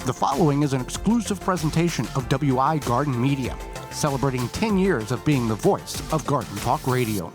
The following is an exclusive presentation of WI Garden Media, celebrating 10 years of being the voice of Garden Talk Radio.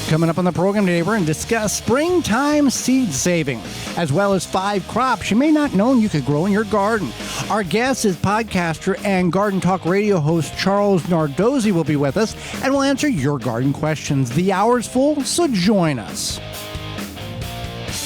Coming up on the program today, we're going to discuss springtime seed saving, as well as 5 crops you may not know you could grow in your garden. Our guest is podcaster and Garden Talk Radio host Charles Nardozzi will be with us, and we'll answer your garden questions. The hour's full, so join us.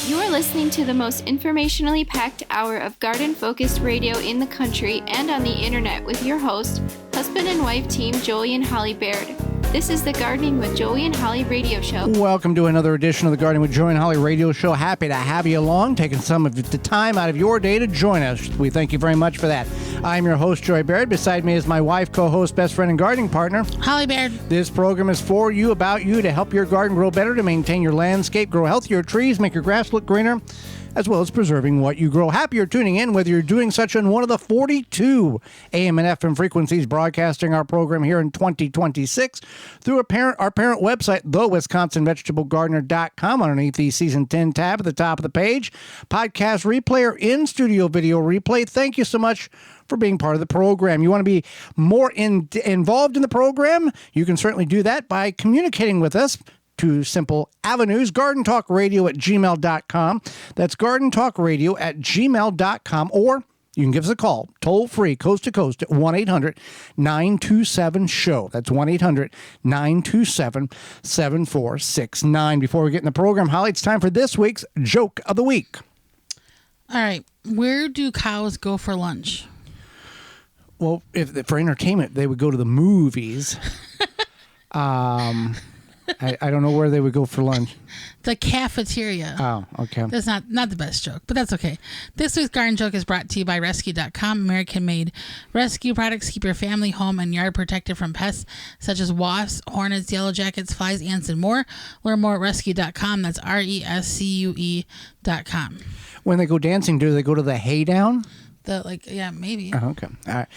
You are listening to the most informationally packed hour of garden-focused radio in the country and on the internet with your host, husband and wife team Joey and Holly Baird. This is the Gardening with Joey and Holly radio show. Welcome to another edition of the Gardening with Joey and Holly radio show. Happy to have you along, taking some of the time out of your day to join us. We thank you very much for that. I'm your host, Joey Baird. Beside me is my wife, co-host, best friend, and gardening partner, Holly Baird. This program is for you, about you, to help your garden grow better, to maintain your landscape, grow healthier trees, make your grass look greener, as well as preserving what you grow. Happy you're tuning in, whether you're doing such on one of the 42 AM and FM frequencies broadcasting our program here in 2026 through our parent website, thewisconsinvegetablegardener.com, underneath the Season 10 tab at the top of the page. Podcast replay or in-studio video replay. Thank you so much for being part of the program. You want to be more involved in the program? You can certainly do that by communicating with us. 2 simple avenues: gardentalkradio@gmail.com. That's gardentalkradio@gmail.com. Or you can give us a call, toll free, coast to coast, at 1-800-927-SHOW. That's 1-800-927-7469. Before we get in the program, Holly, it's time for this week's Joke of the Week. All right. Where do cows go for lunch? Well, if for entertainment, they would go to the movies. I don't know where they would go for lunch. The cafeteria. Oh, okay. That's not the best joke, but that's okay. This week's garden joke is brought to you by Rescue.com. American-made rescue products keep your family, home, and yard protected from pests such as wasps, hornets, yellow jackets, flies, ants, and more. Learn more at Rescue.com. That's RESCUE.com. When they go dancing, do they go to the hay down? Maybe. Oh, okay. All right.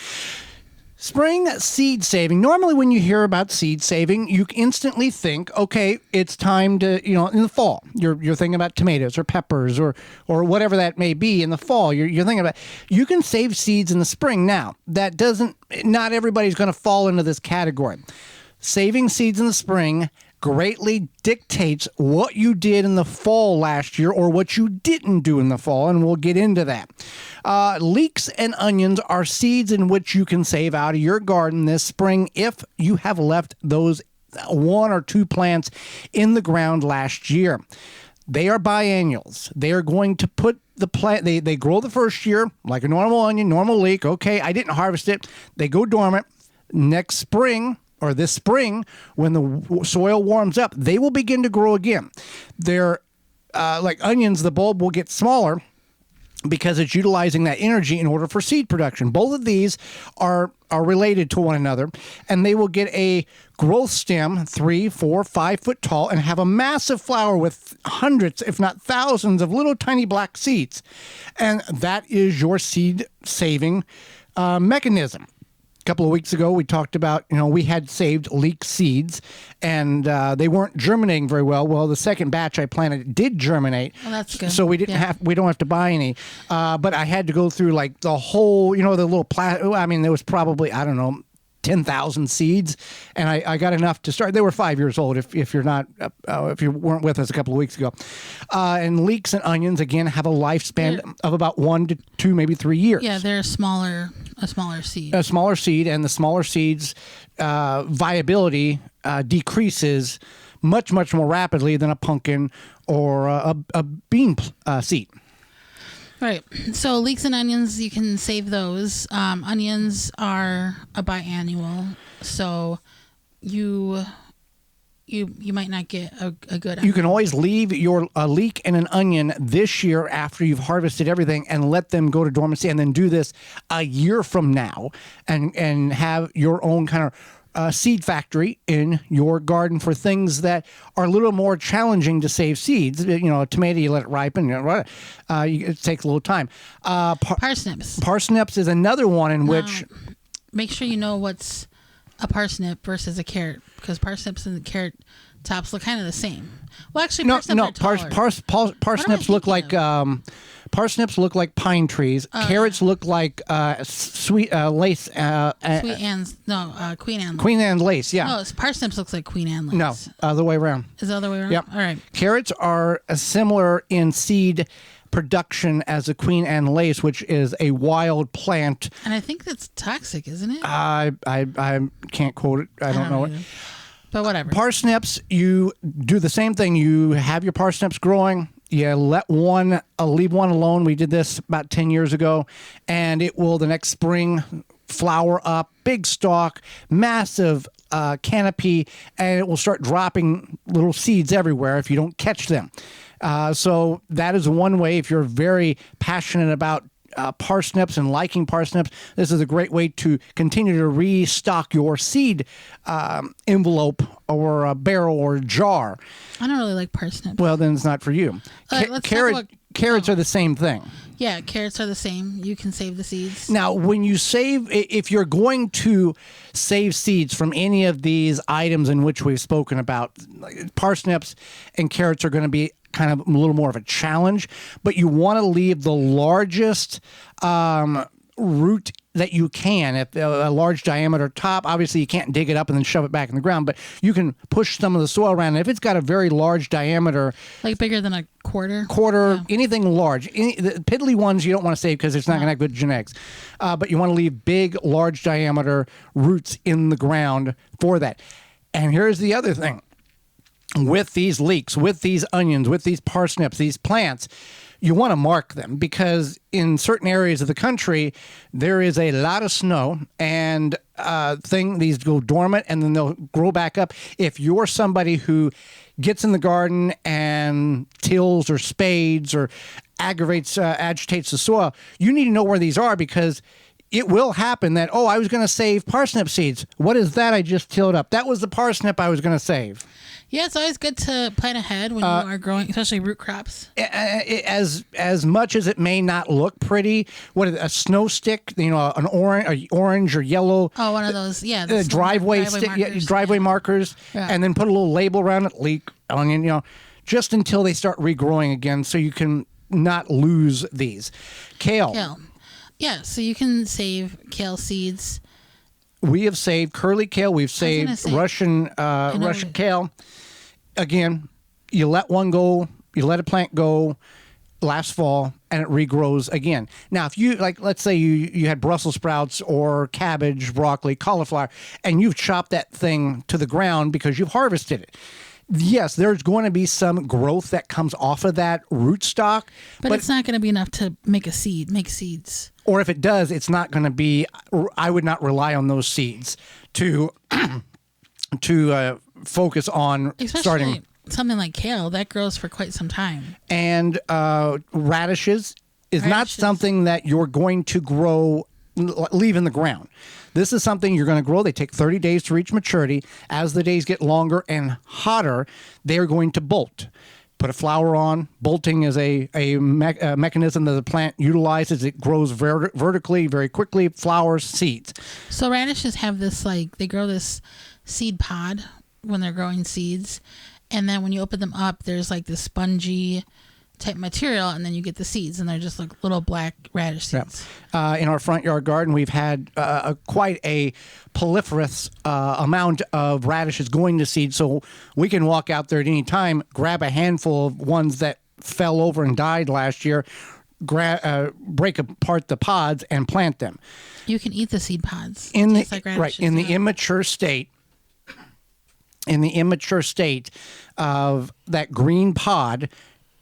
Spring seed saving. Normally when you hear about seed saving, you instantly think, okay, it's time to, in the fall. You're thinking about tomatoes or peppers or whatever that may be in the fall. You're thinking about, you can save seeds in the spring. Now, not everybody's going to fall into this category. Saving seeds in the spring greatly dictates what you did in the fall last year or what you didn't do in the fall, and we'll get into that. Leeks and onions are seeds in which you can save out of your garden this spring if you have left those 1 or 2 plants in the ground last year. They are biennials. They are going to put the plant, they grow the first year like a normal onion, normal leek. Okay, I didn't harvest it. They go dormant. Next spring, or this spring, when the soil warms up, they will begin to grow again. They're like onions, the bulb will get smaller because it's utilizing that energy in order for seed production. Both of these are related to one another, and they will get a growth stem 3, 4, 5 foot tall and have a massive flower with hundreds, if not thousands, of little tiny black seeds. And that is your seed saving mechanism. A couple of weeks ago, we talked about, we had saved leek seeds, and they weren't germinating very well. Well, the second batch I planted did germinate. Well, that's good. So we don't have to buy any. But I had to go through like the whole, the little there was probably, 10,000 seeds, and I got enough to start. They were 5 years old. If you weren't with us a couple of weeks ago, and leeks and onions again have a lifespan of about 1 to 2, maybe 3 years. Yeah, they're a smaller seed. A smaller seed, and the smaller seeds' viability decreases much more rapidly than a pumpkin or a bean seed. Right. So leeks and onions, you can save those. Onions are a biannual, so you might not get a good onion. You can always leave a leek and an onion this year after you've harvested everything and let them go to dormancy, and then do this a year from now and have your own kind of seed factory in your garden for things that are a little more challenging to save seeds. A tomato, you let it ripen. It takes a little time. Parsnips. Parsnips is another one in which... Make sure you know what's a parsnip versus a carrot? Because parsnips and carrot tops look kind of the same. Well, actually, No, parsnips are taller. parsnips look like parsnips look like pine trees. Carrots look like sweet lace. Queen Anne. Queen Anne lace. Yeah. No, parsnips looks like Queen Anne lace. No, other way around. Is the other way around? Yep. All right. Carrots are similar in seed production as a Queen Anne lace, which is a wild plant. And I think that's toxic, isn't it? I can't quote it. I don't know it. either. But whatever. Parsnips, you do the same thing. You have your parsnips growing. You leave one alone. We did this about 10 years ago, and it will the next spring flower up, big stalk, massive canopy, and it will start dropping little seeds everywhere if you don't catch them. So that is one way. If you're very passionate about parsnips and liking parsnips, this is a great way to continue to restock your seed envelope or a barrel or jar. I don't really like parsnips. Well, then it's not for you. Let's talk about- Carrots are the same thing. Yeah, carrots are the same. You can save the seeds. Now, when you save, if you're going to save seeds from any of these items in which we've spoken about, parsnips and carrots are going to be kind of a little more of a challenge, but you want to leave the largest root that you can. If a large diameter top, obviously you can't dig it up and then shove it back in the ground, but you can push some of the soil around. And if it's got a very large diameter, like bigger than a quarter, anything large, the piddly ones you don't want to save because it's not going to have good genetics. But you want to leave big, large diameter roots in the ground for that. And here's the other thing. With these leeks, with these onions, with these parsnips, these plants, you want to mark them because in certain areas of the country, there is a lot of snow and these go dormant and then they'll grow back up. If you're somebody who gets in the garden and tills or spades or agitates the soil, you need to know where these are because it will happen that, I was going to save parsnip seeds. What is that I just tilled up? That was the parsnip I was going to save. Yeah, it's always good to plan ahead when you are growing, especially root crops. As much as it may not look pretty, a snow stick, an orange or yellow. Oh, one of those, yeah. Driveway markers. Driveway markers, and then put a little label around it, leek, onion, just until they start regrowing again, so you can not lose these. Kale. Yeah, so you can save kale seeds. We have saved curly kale. We've saved Russian kale. Again, you let one go, you let a plant go last fall, and it regrows again. Now, if you, let's say you had Brussels sprouts or cabbage, broccoli, cauliflower, and you've chopped that thing to the ground because you've harvested it. Yes, there's going to be some growth that comes off of that rootstock. But it's not going to be enough to make seeds. Or if it does, it's not going to be, I would not rely on those seeds to focus on starting. Something like kale, that grows for quite some time. And radishes is not something that you're going to leave in the ground. This is something you're going to grow. They take 30 days to reach maturity. As the days get longer and hotter, they're going to bolt. Put a flower on. Bolting is a mechanism that the plant utilizes. It grows vertically, very quickly, flowers, seeds. So radishes have this, they grow this seed pod when they're growing seeds. And then when you open them up, there's this spongy type material, and then you get the seeds, and they're just like little black radish seeds. Yeah. In our front yard garden, we've had quite a proliferous amount of radishes going to seed, so we can walk out there at any time, grab a handful of ones that fell over and died last year, break apart the pods, and plant them. You can eat the seed pods. In the immature state. In the immature state of that green pod,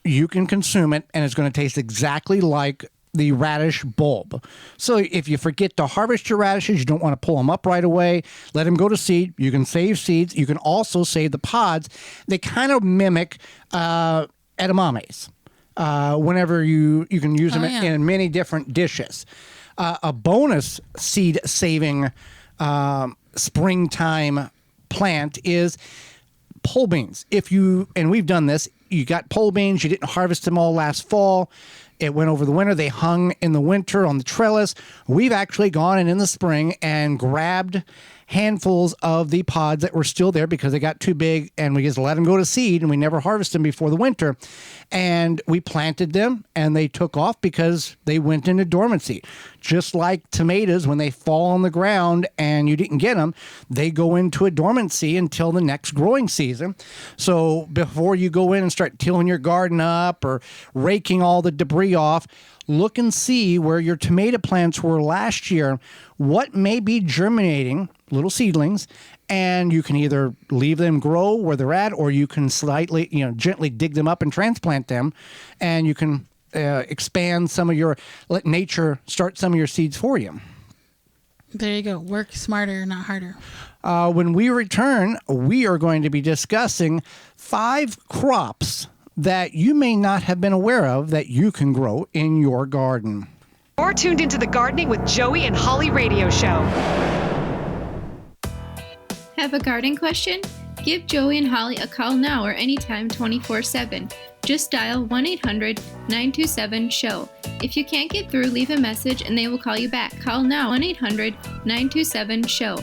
you can consume it, and it's going to taste exactly like the radish bulb. So if you forget to harvest your radishes, you don't want to pull them up right away, let them go to seed. You can save seeds. You can also save the pods. They kind of mimic edamames. Whenever you can use them in many different dishes. A bonus seed-saving springtime plant is pole beans. And we've done this, you got pole beans, you didn't harvest them all last fall, It went over the winter. They hung in the winter on the trellis. We've actually gone in the spring and grabbed handfuls of the pods that were still there because they got too big, and we just let them go to seed, and we never harvested them before the winter. And we planted them, and they took off because they went into dormancy. Just like tomatoes, when they fall on the ground and you didn't get them, they go into a dormancy until the next growing season. So before you go in and start tilling your garden up or raking all the debris off, look and see where your tomato plants were last year, what may be germinating, little seedlings, and you can either leave them grow where they're at, or you can slightly, gently dig them up and transplant them, and you can expand let nature start some of your seeds for you. There you go. Work smarter, not harder. When we return, we are going to be discussing 5 crops that you may not have been aware of that you can grow in your garden. You're tuned into the Gardening with Joey and Holly radio show. Have a garden question? Give Joey and Holly a call now or anytime 24/7. Just dial 1-800-927-SHOW. If you can't get through, leave a message and they will call you back. Call now 1-800-927-SHOW.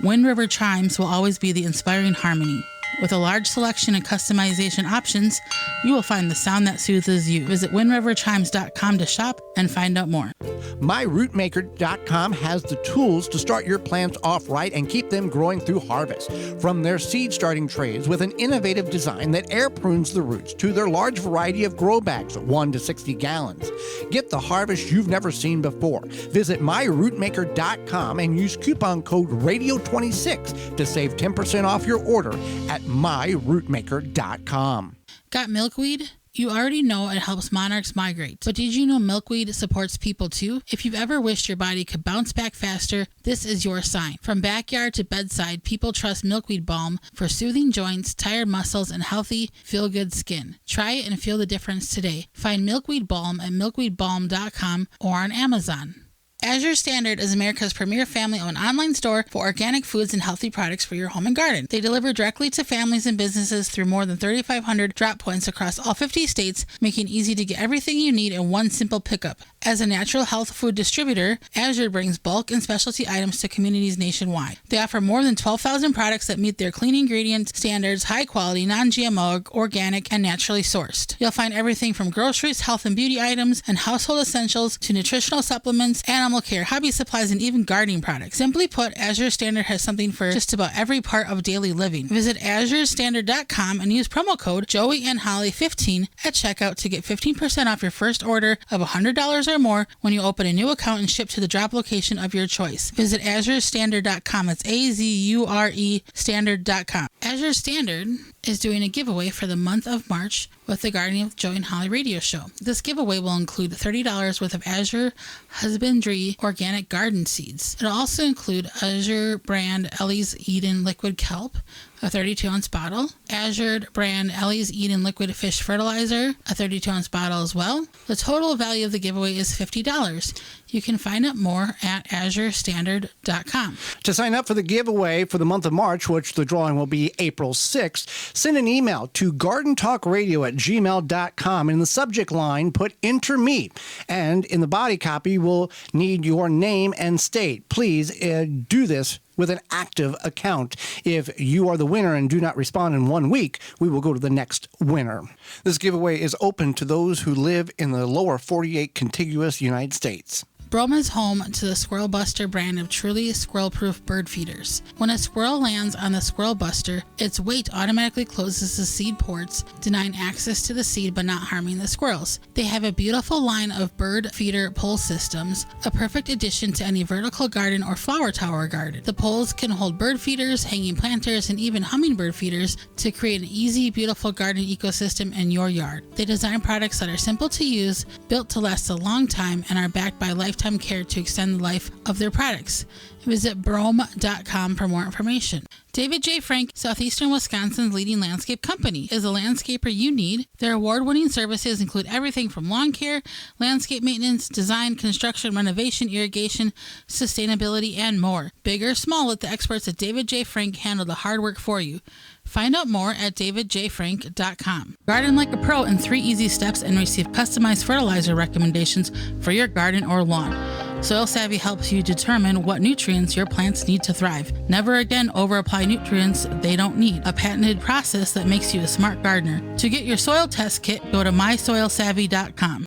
Wind River chimes will always be the inspiring harmony. With a large selection and customization options, you will find the sound that soothes you. Visit windriverchimes.com to shop and find out more. MyRootmaker.com has the tools to start your plants off right and keep them growing through harvest. From their seed starting trays with an innovative design that air prunes the roots to their large variety of grow bags, 1 to 60 gallons. Get the harvest you've never seen before. Visit MyRootmaker.com and use coupon code RADIO26 to save 10% off your order at MyRootmaker.com. Got milkweed? You already know it helps monarchs migrate, but did you know milkweed supports people too? If you've ever wished your body could bounce back faster, this is your sign. From backyard to bedside, people trust milkweed balm for soothing joints, tired muscles, and healthy, feel-good skin. Try it and feel the difference today. Find milkweed balm at milkweedbalm.com or on Amazon. Azure Standard is America's premier family-owned online store for organic foods and healthy products for your home and garden. They deliver directly to families and businesses through more than 3,500 drop points across all 50 states, making it easy to get everything you need in one simple pickup. As a natural health food distributor, Azure brings bulk and specialty items to communities nationwide. They offer more than 12,000 products that meet their clean ingredient standards, high quality, non-GMO, organic, and naturally sourced. You'll find everything from groceries, health and beauty items, and household essentials to nutritional supplements, animal care, hobby supplies, and even gardening products. Simply put, Azure Standard has something for just about every part of daily living. Visit azurestandard.com and use promo code JoeyandHolly15 at checkout to get 15% off your first order of $100 or more when you open a new account and ship to the drop location of your choice. Visit azurestandard.com. It's AZURE standard.com. Azure Standard is doing a giveaway for the month of March with the Gardening with Joey and Holly radio show. This giveaway will include $30 worth of Azure Husbandry organic garden seeds. It'll also include Azure brand Ellie's Eden liquid kelp, a 32-ounce bottle, Azure brand Ellie's Eden liquid fish fertilizer, a 32-ounce bottle as well. The total value of the giveaway is $50. You can find out more at azurestandard.com. To sign up for the giveaway for the month of March, which the drawing will be April 6th, send an email to gardentalkradio@gmail.com. In the subject line, put "Enter me." And in the body copy, we'll need your name and state. Please do this with an active account. If you are the winner and do not respond in 1 week, we will go to the next winner. This giveaway is open to those who live in the lower 48 contiguous United States. Brome is home to the Squirrel Buster brand of truly squirrel-proof bird feeders. When a squirrel lands on the Squirrel Buster, its weight automatically closes the seed ports, denying access to the seed but not harming the squirrels. They have a beautiful line of bird feeder pole systems, a perfect addition to any vertical garden or flower tower garden. The poles can hold bird feeders, hanging planters, and even hummingbird feeders to create an easy, beautiful garden ecosystem in your yard. They design products that are simple to use, built to last a long time, and are backed by lifetime care to extend the life of their products. Visit brome.com for more information. David J. Frank, Southeastern Wisconsin's leading landscape company, is a landscaper you need. Their award-winning services include everything from lawn care, landscape maintenance, design, construction, renovation, irrigation, sustainability, and more. Big or small, let the experts at David J. Frank handle the hard work for you. Find out more at davidjfrank.com. Garden like a pro in 3 easy steps and receive customized fertilizer recommendations for your garden or lawn. Soil Savvy helps you determine what nutrients your plants need to thrive. Never again over-apply nutrients they don't need. A patented process that makes you a smart gardener. To get your soil test kit, go to mysoilsavvy.com.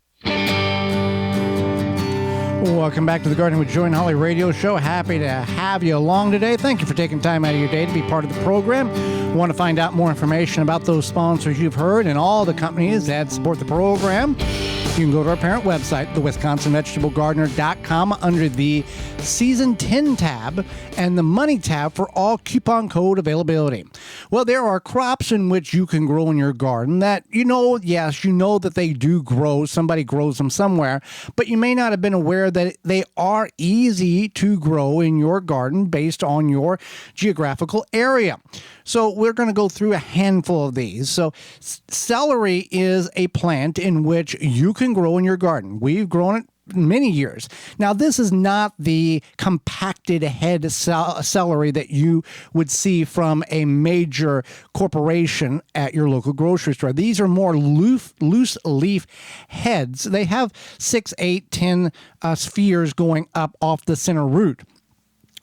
Welcome back to the Gardening with Joy and Holly radio show. Happy to have you along today. Thank you for taking time out of your day to be part of the program. Want to find out more information about those sponsors you've heard and all the companies that support the program? You can go to our parent website, thewisconsinvegetablegardener.com, under the Season 10 tab and the Money tab for all coupon code availability. Well, there are crops in which you can grow in your garden that, yes, you know that they do grow. Somebody grows them somewhere, but you may not have been aware that they are easy to grow in your garden based on your geographical area. So we're going to go through a handful of these. So celery is a plant in which you can grow in your garden. We've grown it many years. Now, this is not the compacted head celery that you would see from a major corporation at your local grocery store. These are more loose leaf heads. They have 6, 8, 10 spheres going up off the center root.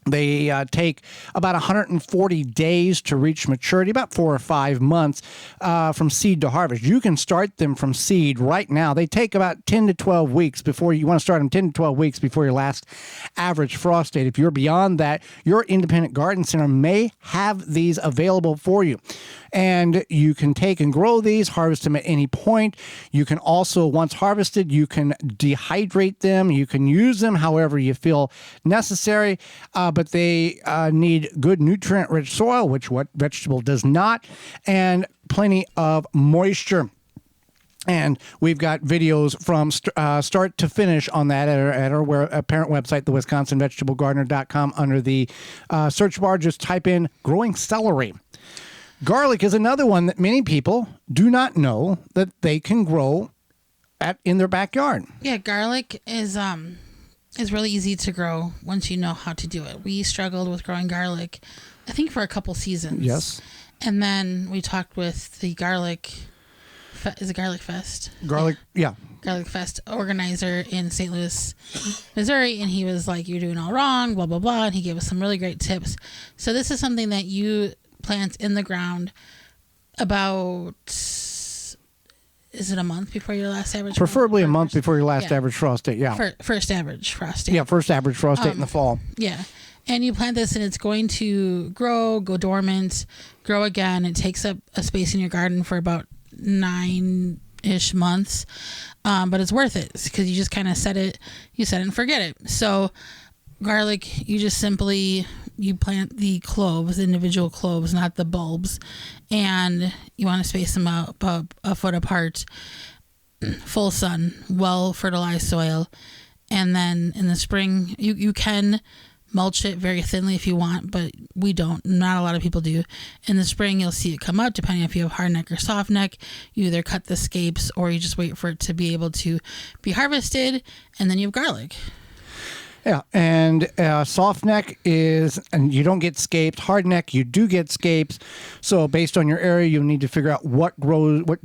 They take about 140 days to reach maturity, about 4 or 5 months from seed to harvest. You can start them from seed right now. They take about 10 to 12 weeks before you want to start them 10 to 12 weeks before your last average frost date. If you're beyond that, your independent garden center may have these available for you. And you can take and grow these, harvest them at any point. You can also, once harvested, you can dehydrate them. You can use them however you feel necessary, but they need good nutrient-rich soil, which what vegetable does not, and plenty of moisture. And we've got videos from start to finish on that at our parent website, thewisconsinvegetablegardener.com. Under the search bar, just type in growing celery. Garlic is another one that many people do not know that they can grow in their backyard. Yeah, garlic is really easy to grow once you know how to do it. We struggled with growing garlic, I think, for a couple seasons. Yes. And then we talked with the Garlic Fest? Garlic Fest organizer in St. Louis, Missouri, and he was like, "You're doing all wrong, blah, blah, blah," and he gave us some really great tips. So this is something that you plant in the ground about, is it a month before your last average? Preferably a month before your last average frost date, yeah. First average frost date. Yeah, first average frost date in the fall. Yeah. And you plant this and it's going to grow, go dormant, grow again. It takes up a space in your garden for about 9-ish months. But it's worth it because you just kind of set it and forget it. So garlic, you just simply, you plant the cloves, individual cloves, not the bulbs. And you want to space them out about a foot apart, full sun, well fertilized soil. And then in the spring, you can mulch it very thinly if you want, but we don't. Not a lot of people do. In the spring, you'll see it come up, depending if you have hard neck or soft neck. You either cut the scapes or you just wait for it to be able to be harvested, and then you have garlic. Yeah, and soft neck is, and you don't get scapes. Hard neck, you do get scapes. So based on your area, you need to figure out what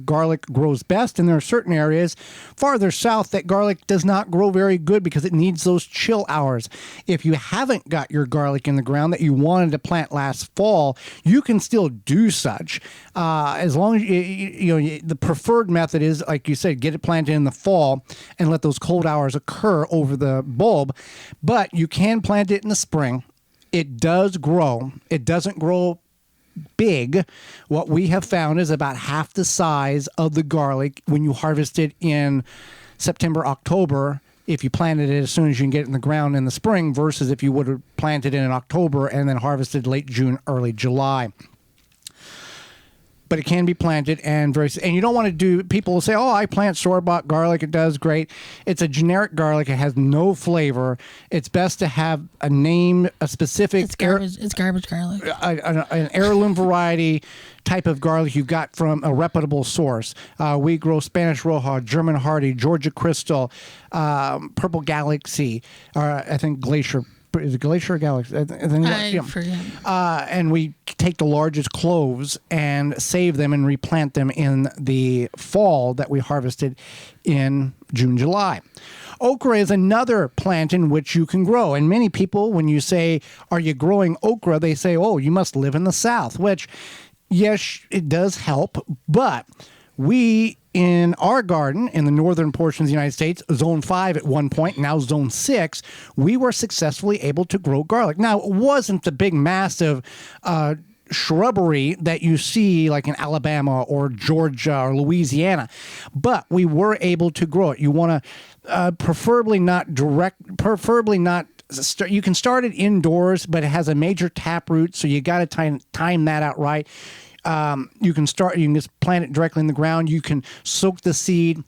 garlic grows best. And there are certain areas farther south that garlic does not grow very good because it needs those chill hours. If you haven't got your garlic in the ground that you wanted to plant last fall, you can still do such. As long as the preferred method is, like you said, get it planted in the fall and let those cold hours occur over the bulb. But you can plant it in the spring. It does grow. It doesn't grow big. What we have found is about half the size of the garlic when you harvest it in September, October, if you planted it as soon as you can get it in the ground in the spring, versus if you would have planted it in October and then harvested late June, early July. but it can be planted and you don't want to do. People will say, "Oh, I plant store-bought garlic. It does great." It's a generic garlic. It has no flavor. It's best to have a name, a specific. It's garbage. It's garbage garlic. An heirloom variety type of garlic you got from a reputable source. We grow Spanish Roja, German Hardy, Georgia Crystal, Purple Galaxy, I think Glacier. Is it Glacier or Galaxy? I forget. And we take the largest cloves and save them and replant them in the fall that we harvested in June, July. Okra is another plant in which you can grow. And many people, when you say, "Are you growing okra?" they say, "Oh, you must live in the South," which, yes, it does help. But we, in our garden, in the northern portion of the United States, Zone 5 at one point, now Zone 6, we were successfully able to grow garlic. Now, it wasn't the big, massive shrubbery that you see like in Alabama or Georgia or Louisiana, but we were able to grow it. You want to preferably not. You can start it indoors, but it has a major taproot, so you got to time that out right. You can just plant it directly in the ground. You can soak the seed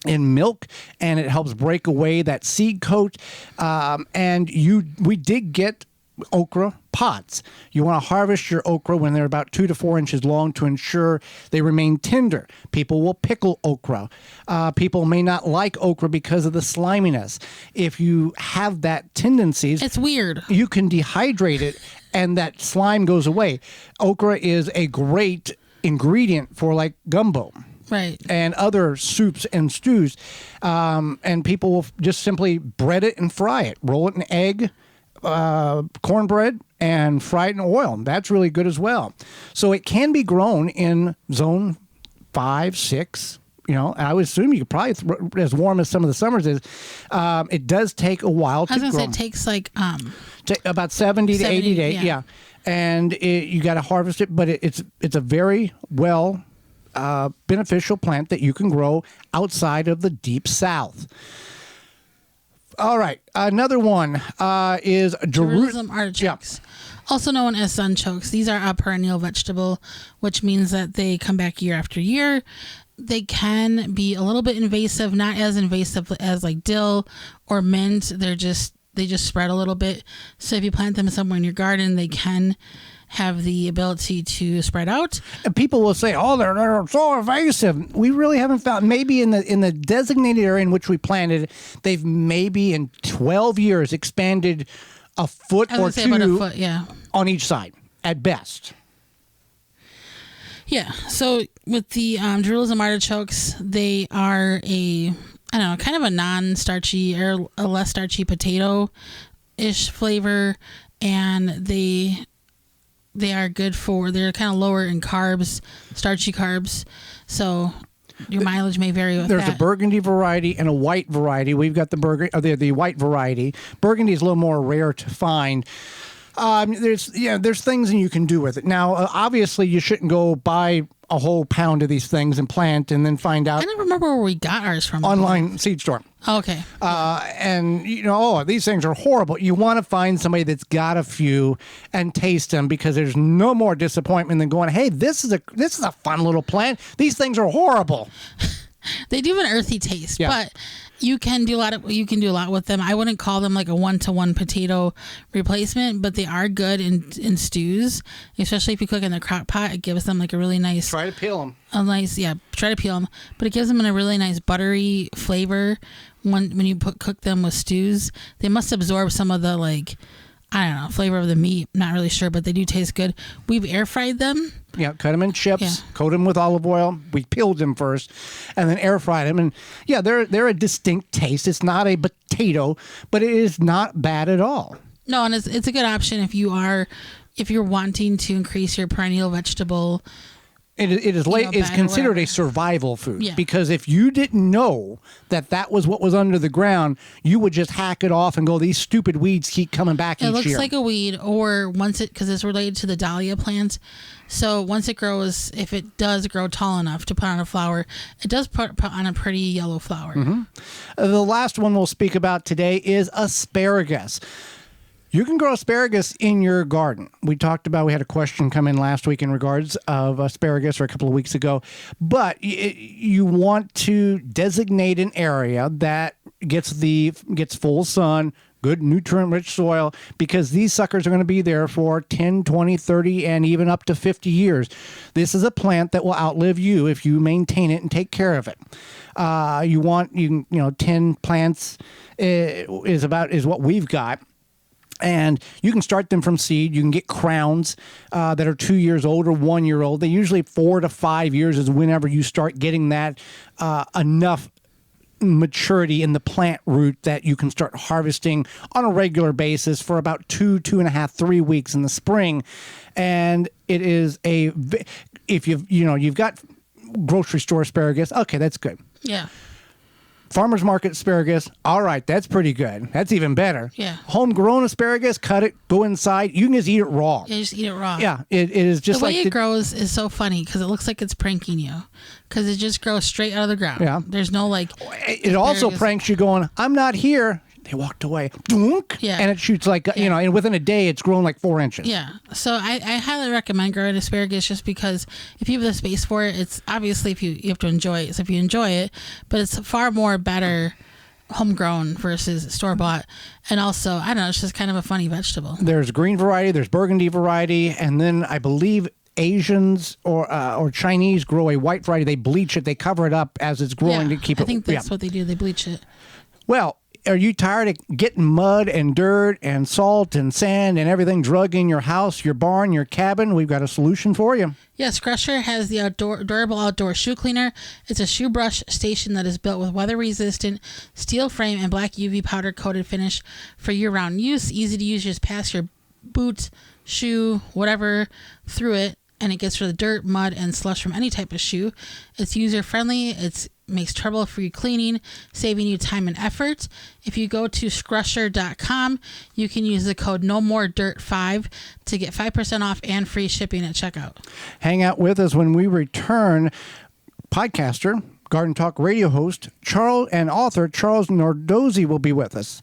in milk, and it helps break away that seed coat. We did get okra pots. You want to harvest your okra when they're about 2 to 4 inches long to ensure they remain tender. People will pickle okra. People may not like okra because of the sliminess. If you have that tendencies, it's weird. You can dehydrate it and that slime goes away. Okra is a great ingredient for like gumbo. Right. And other soups and stews. And people will just simply bread it and fry it. Roll it in egg, cornbread, and fry it in oil. That's really good as well. So it can be grown in Zone 5, 6. I would assume you could probably as warm as some of the summers is. It does take a while to grow. I was going to say it takes like about 70 to 80 days. Yeah. And you got to harvest it, but it's a very well beneficial plant that you can grow outside of the deep South. All right. Another one is Jerusalem artichokes. Yeah. Also known as sunchokes. These are a perennial vegetable, which means that they come back year after year. They can be a little bit invasive, not as invasive as like dill or mint. They just spread a little bit. So if you plant them somewhere in your garden, they can have the ability to spread out. And people will say, "Oh, they're so invasive." We really haven't found. Maybe in the designated area in which we planted, they've maybe in 12 years expanded a foot or two about a foot, yeah, on each side at best. Yeah. So with the Jerusalem artichokes, they are kind of a non-starchy or a less starchy potato-ish flavor, and they are good they're kind of lower in carbs, starchy carbs. So your mileage may vary with There's a burgundy variety and a white variety. We've got the white variety. Burgundy is a little more rare to find. There's things that you can do with it. Now, obviously, you shouldn't go buy a whole pound of these things and plant and then find out. I don't remember where we got ours from. Online seed store. Okay. And these things are horrible. You want to find somebody that's got a few and taste them, because there's no more disappointment than going, "Hey, this is a fun little plant. These things are horrible." They do have an earthy taste, yeah. But you can do a lot with them. I wouldn't call them like a 1-to-1 potato replacement, but they are good in stews, especially if you cook in the crock pot. It gives them like a really nice. Try to peel them. Try to peel them, but it gives them a really nice buttery flavor when you cook them with stews. They must absorb some of the flavor of the meat. Not really sure, but they do taste good. We've air fried them. Yeah, cut them in chips, coat them with olive oil. We peeled them first, and then air fried them. And yeah, they're a distinct taste. It's not a potato, but it is not bad at all. No, and it's a good option if you're wanting to increase your perennial vegetable. It's considered a survival food, because if you didn't know that was what was under the ground, you would just hack it off and go, "These stupid weeds keep coming back each year." It looks like a weed, or because it's related to the dahlia plant. So once it grows, if it does grow tall enough to put on a flower, it does put on a pretty yellow flower. Mm-hmm. The last one we'll speak about today is asparagus. You can grow asparagus in your garden. We had a question come in last week in regards of asparagus or a couple of weeks ago, but you want to designate an area that gets full sun, good nutrient-rich soil, because these suckers are going to be there for 10, 20, 30, and even up to 50 years. This is a plant that will outlive you if you maintain it and take care of it. 10 plants is what we've got. And you can start them from seed. You can get crowns that are 2 years old or 1 year old. They usually 4 to 5 years is whenever you start getting that enough maturity in the plant root that you can start harvesting on a regular basis for about 2.5, 3 weeks in the spring. And it is if you've got grocery store asparagus, okay, that's good. Yeah. Farmer's market asparagus, all right, that's pretty good. That's even better. Yeah. Homegrown asparagus, cut it, go inside. You can just eat it raw. Yeah, just eat it raw. Yeah, it is just the way like... it grows is so funny because it looks like it's pranking you because it just grows straight out of the ground. Yeah. There's no like... It also pranks you going, I'm not here. They walked away. Dunk, yeah. And it shoots like, and within a day, it's grown like 4 inches. Yeah. So I highly recommend growing asparagus just because if you have the space for it, it's obviously you have to enjoy it. So if you enjoy it, but it's far more better homegrown versus store-bought. And also, I don't know, it's just kind of a funny vegetable. There's green variety, there's burgundy variety, and then I believe Asians or Chinese grow a white variety. They bleach it, they cover it up as it's growing to keep it. I think that's what they do. They bleach it. Well, are you tired of getting mud and dirt and salt and sand and everything drug in your house, your barn, your cabin? We've got a solution for you. Yes, Crusher has the durable outdoor shoe cleaner. It's a shoe brush station that is built with weather-resistant steel frame and black UV powder-coated finish for year-round use. Easy to use. Just pass your boot, shoe, whatever through it, and it gets rid of dirt, mud, and slush from any type of shoe. It's user-friendly. It makes trouble-free cleaning, saving you time and effort. If you go to scrusher.com, you can use the code NOMOREDIRT5 to get 5% off and free shipping at checkout. Hang out with us when we return. Podcaster, Garden Talk radio host, and author Charles Nardozzi will be with us.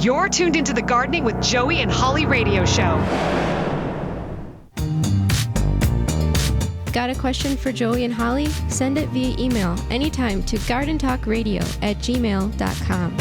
You're tuned into the Gardening with Joey and Holly radio show. Got a question for Joey and Holly? Send it via email anytime to gardentalkradio@gmail.com.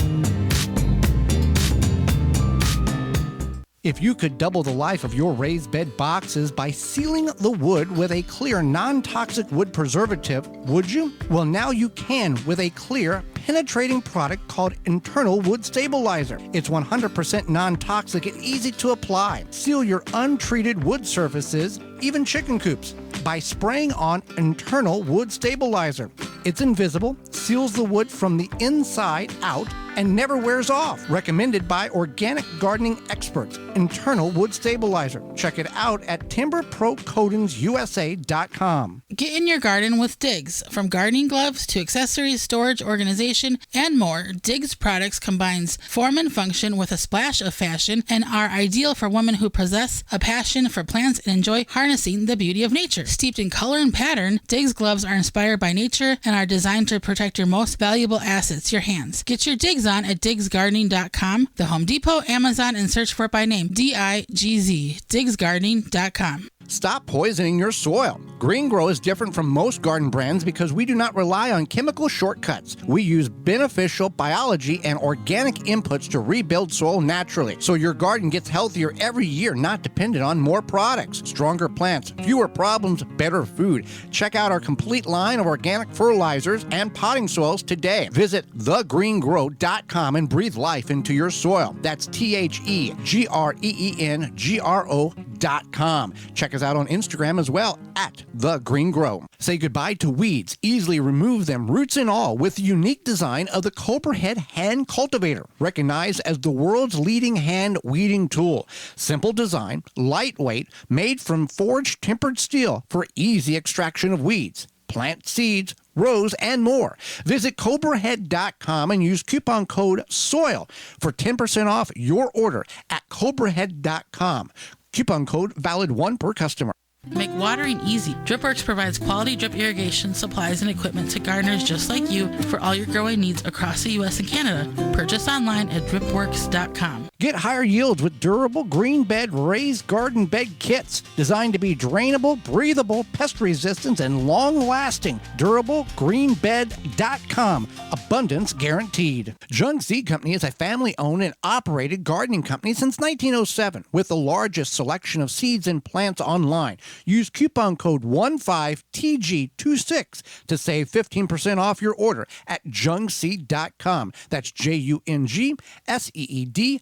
If you could double the life of your raised bed boxes by sealing the wood with a clear non-toxic wood preservative, would you? Well, now you can with a clear, penetrating product called Internal Wood Stabilizer. It's 100% non-toxic and easy to apply. Seal your untreated wood surfaces, even chicken coops, by spraying on Internal Wood Stabilizer. It's invisible, seals the wood from the inside out, and never wears off. Recommended by organic gardening experts. Internal Wood Stabilizer. Check it out at timberprocoatingsusa.com. Get in your garden with Diggs. From gardening gloves to accessories, storage, organization, and more, Diggs products combines form and function with a splash of fashion and are ideal for women who possess a passion for plants and enjoy harnessing the beauty of nature. Steeped in color and pattern, Diggs gloves are inspired by nature and are designed to protect your most valuable assets, your hands. Get your Diggs on at diggsgardening.com, the Home Depot, Amazon, and search for it by name, DIGZ, diggsgardening.com. Stop poisoning your soil. Green Grow is different from most garden brands because we do not rely on chemical shortcuts. We use beneficial biology and organic inputs to rebuild soil naturally, so your garden gets healthier every year, not dependent on more products. Stronger plants, fewer problems, better food. Check out our complete line of organic fertilizers and potting soils today. Visit thegreengrow.com and breathe life into your soil. That's TheGreenGro.com. Check us out on Instagram as well at The Green Grow. Say goodbye to weeds. Easily remove them, roots and all, with the unique design of the Cobra-Head Hand Cultivator, recognized as the world's leading hand weeding tool. Simple design, lightweight, made from forged tempered steel for easy extraction of weeds, plant seeds, rows, and more. Visit CobraHead.com and use coupon code SOIL for 10% off your order at CobraHead.com. Coupon code valid 1 per customer. Make watering easy. DripWorks provides quality drip irrigation supplies and equipment to gardeners just like you for all your growing needs across the U.S. and Canada. Purchase online at dripworks.com. Get higher yields with durable green bed raised garden bed kits designed to be drainable, breathable, pest resistant, and long-lasting. DurableGreenBed.com. Abundance guaranteed. Jung Seed Company is a family-owned and operated gardening company since 1907 with the largest selection of seeds and plants online. Use coupon code 15TG26 to save 15% off your order at jungseed.com. That's JUNGSEED.com.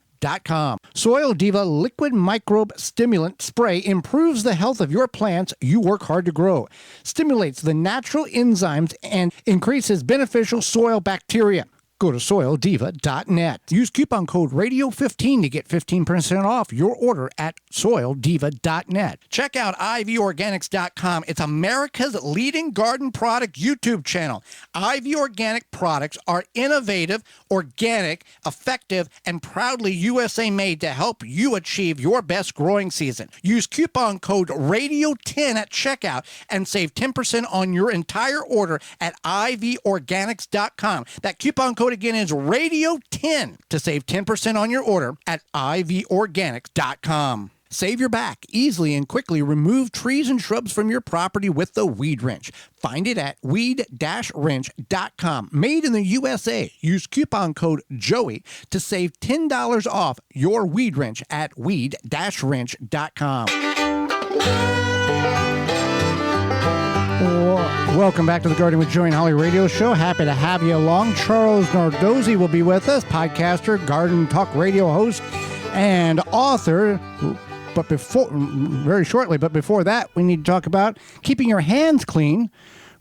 Soil Diva Liquid Microbe Stimulant Spray improves the health of your plants you work hard to grow, stimulates the natural enzymes, and increases beneficial soil bacteria. Go to soildiva.net. Use coupon code radio15 to get 15% off your order at soildiva.net. Check out ivorganics.com. It's America's leading garden product YouTube channel. IV Organic products are innovative, organic, effective, and proudly USA made to help you achieve your best growing season. Use coupon code radio10 at checkout and save 10% on your entire order at ivorganics.com. That coupon code again is radio10 to save 10% on your order at ivorganics.com. Save your back. Easily and quickly remove trees and shrubs from your property with the Weed Wrench. Find it at weed-wrench.com. Made in the USA. Use coupon code JOEY to save $10 off your Weed Wrench at weed-wrench.com. Welcome back to the Garden with Joey and Holly radio show. Happy to have you along. Charles Nardozzi will be with us, podcaster, garden talk radio host, and author. But before that, we need to talk about keeping your hands clean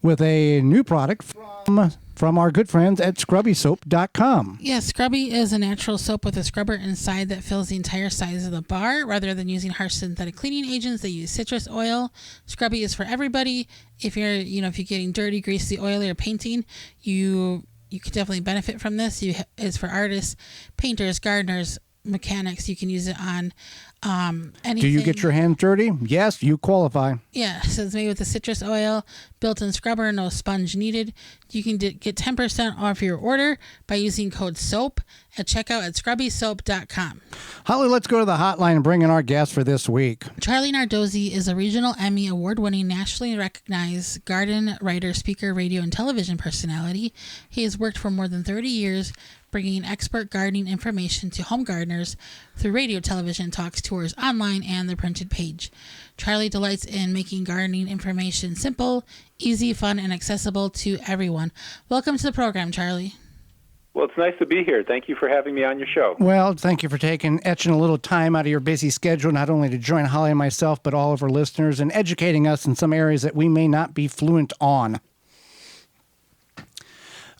with a new product from our good friends at scrubbysoap.com. Yes, Scrubby is a natural soap with a scrubber inside that fills the entire size of the bar. Rather than using harsh synthetic cleaning agents, they use citrus oil. Scrubby is for everybody. If you're getting dirty, greasy, oily, or painting, you could definitely benefit from this. It's for artists, painters, gardeners, mechanics. You can use it on anything. Do you get your hands dirty? Yes, you qualify. Yeah, so it's made with the citrus oil, built-in scrubber, no sponge needed. You can get 10% off your order by using code SOAP at checkout at scrubbysoap.com. Holly, let's go to the hotline and bring in our guest for this week. Charlie Nardozzi is a regional Emmy award-winning, nationally recognized garden writer, speaker, radio, and television personality. He has worked for more than 30 years bringing expert gardening information to home gardeners through radio, television, talks, tours, online, and the printed page. Charlie delights in making gardening information simple, easy, fun, and accessible to everyone. Welcome to the program, Charlie. Well, it's nice to be here. Thank you for having me on your show. Well, thank you for etching a little time out of your busy schedule, not only to join Holly and myself, but all of our listeners, and educating us in some areas that we may not be fluent on.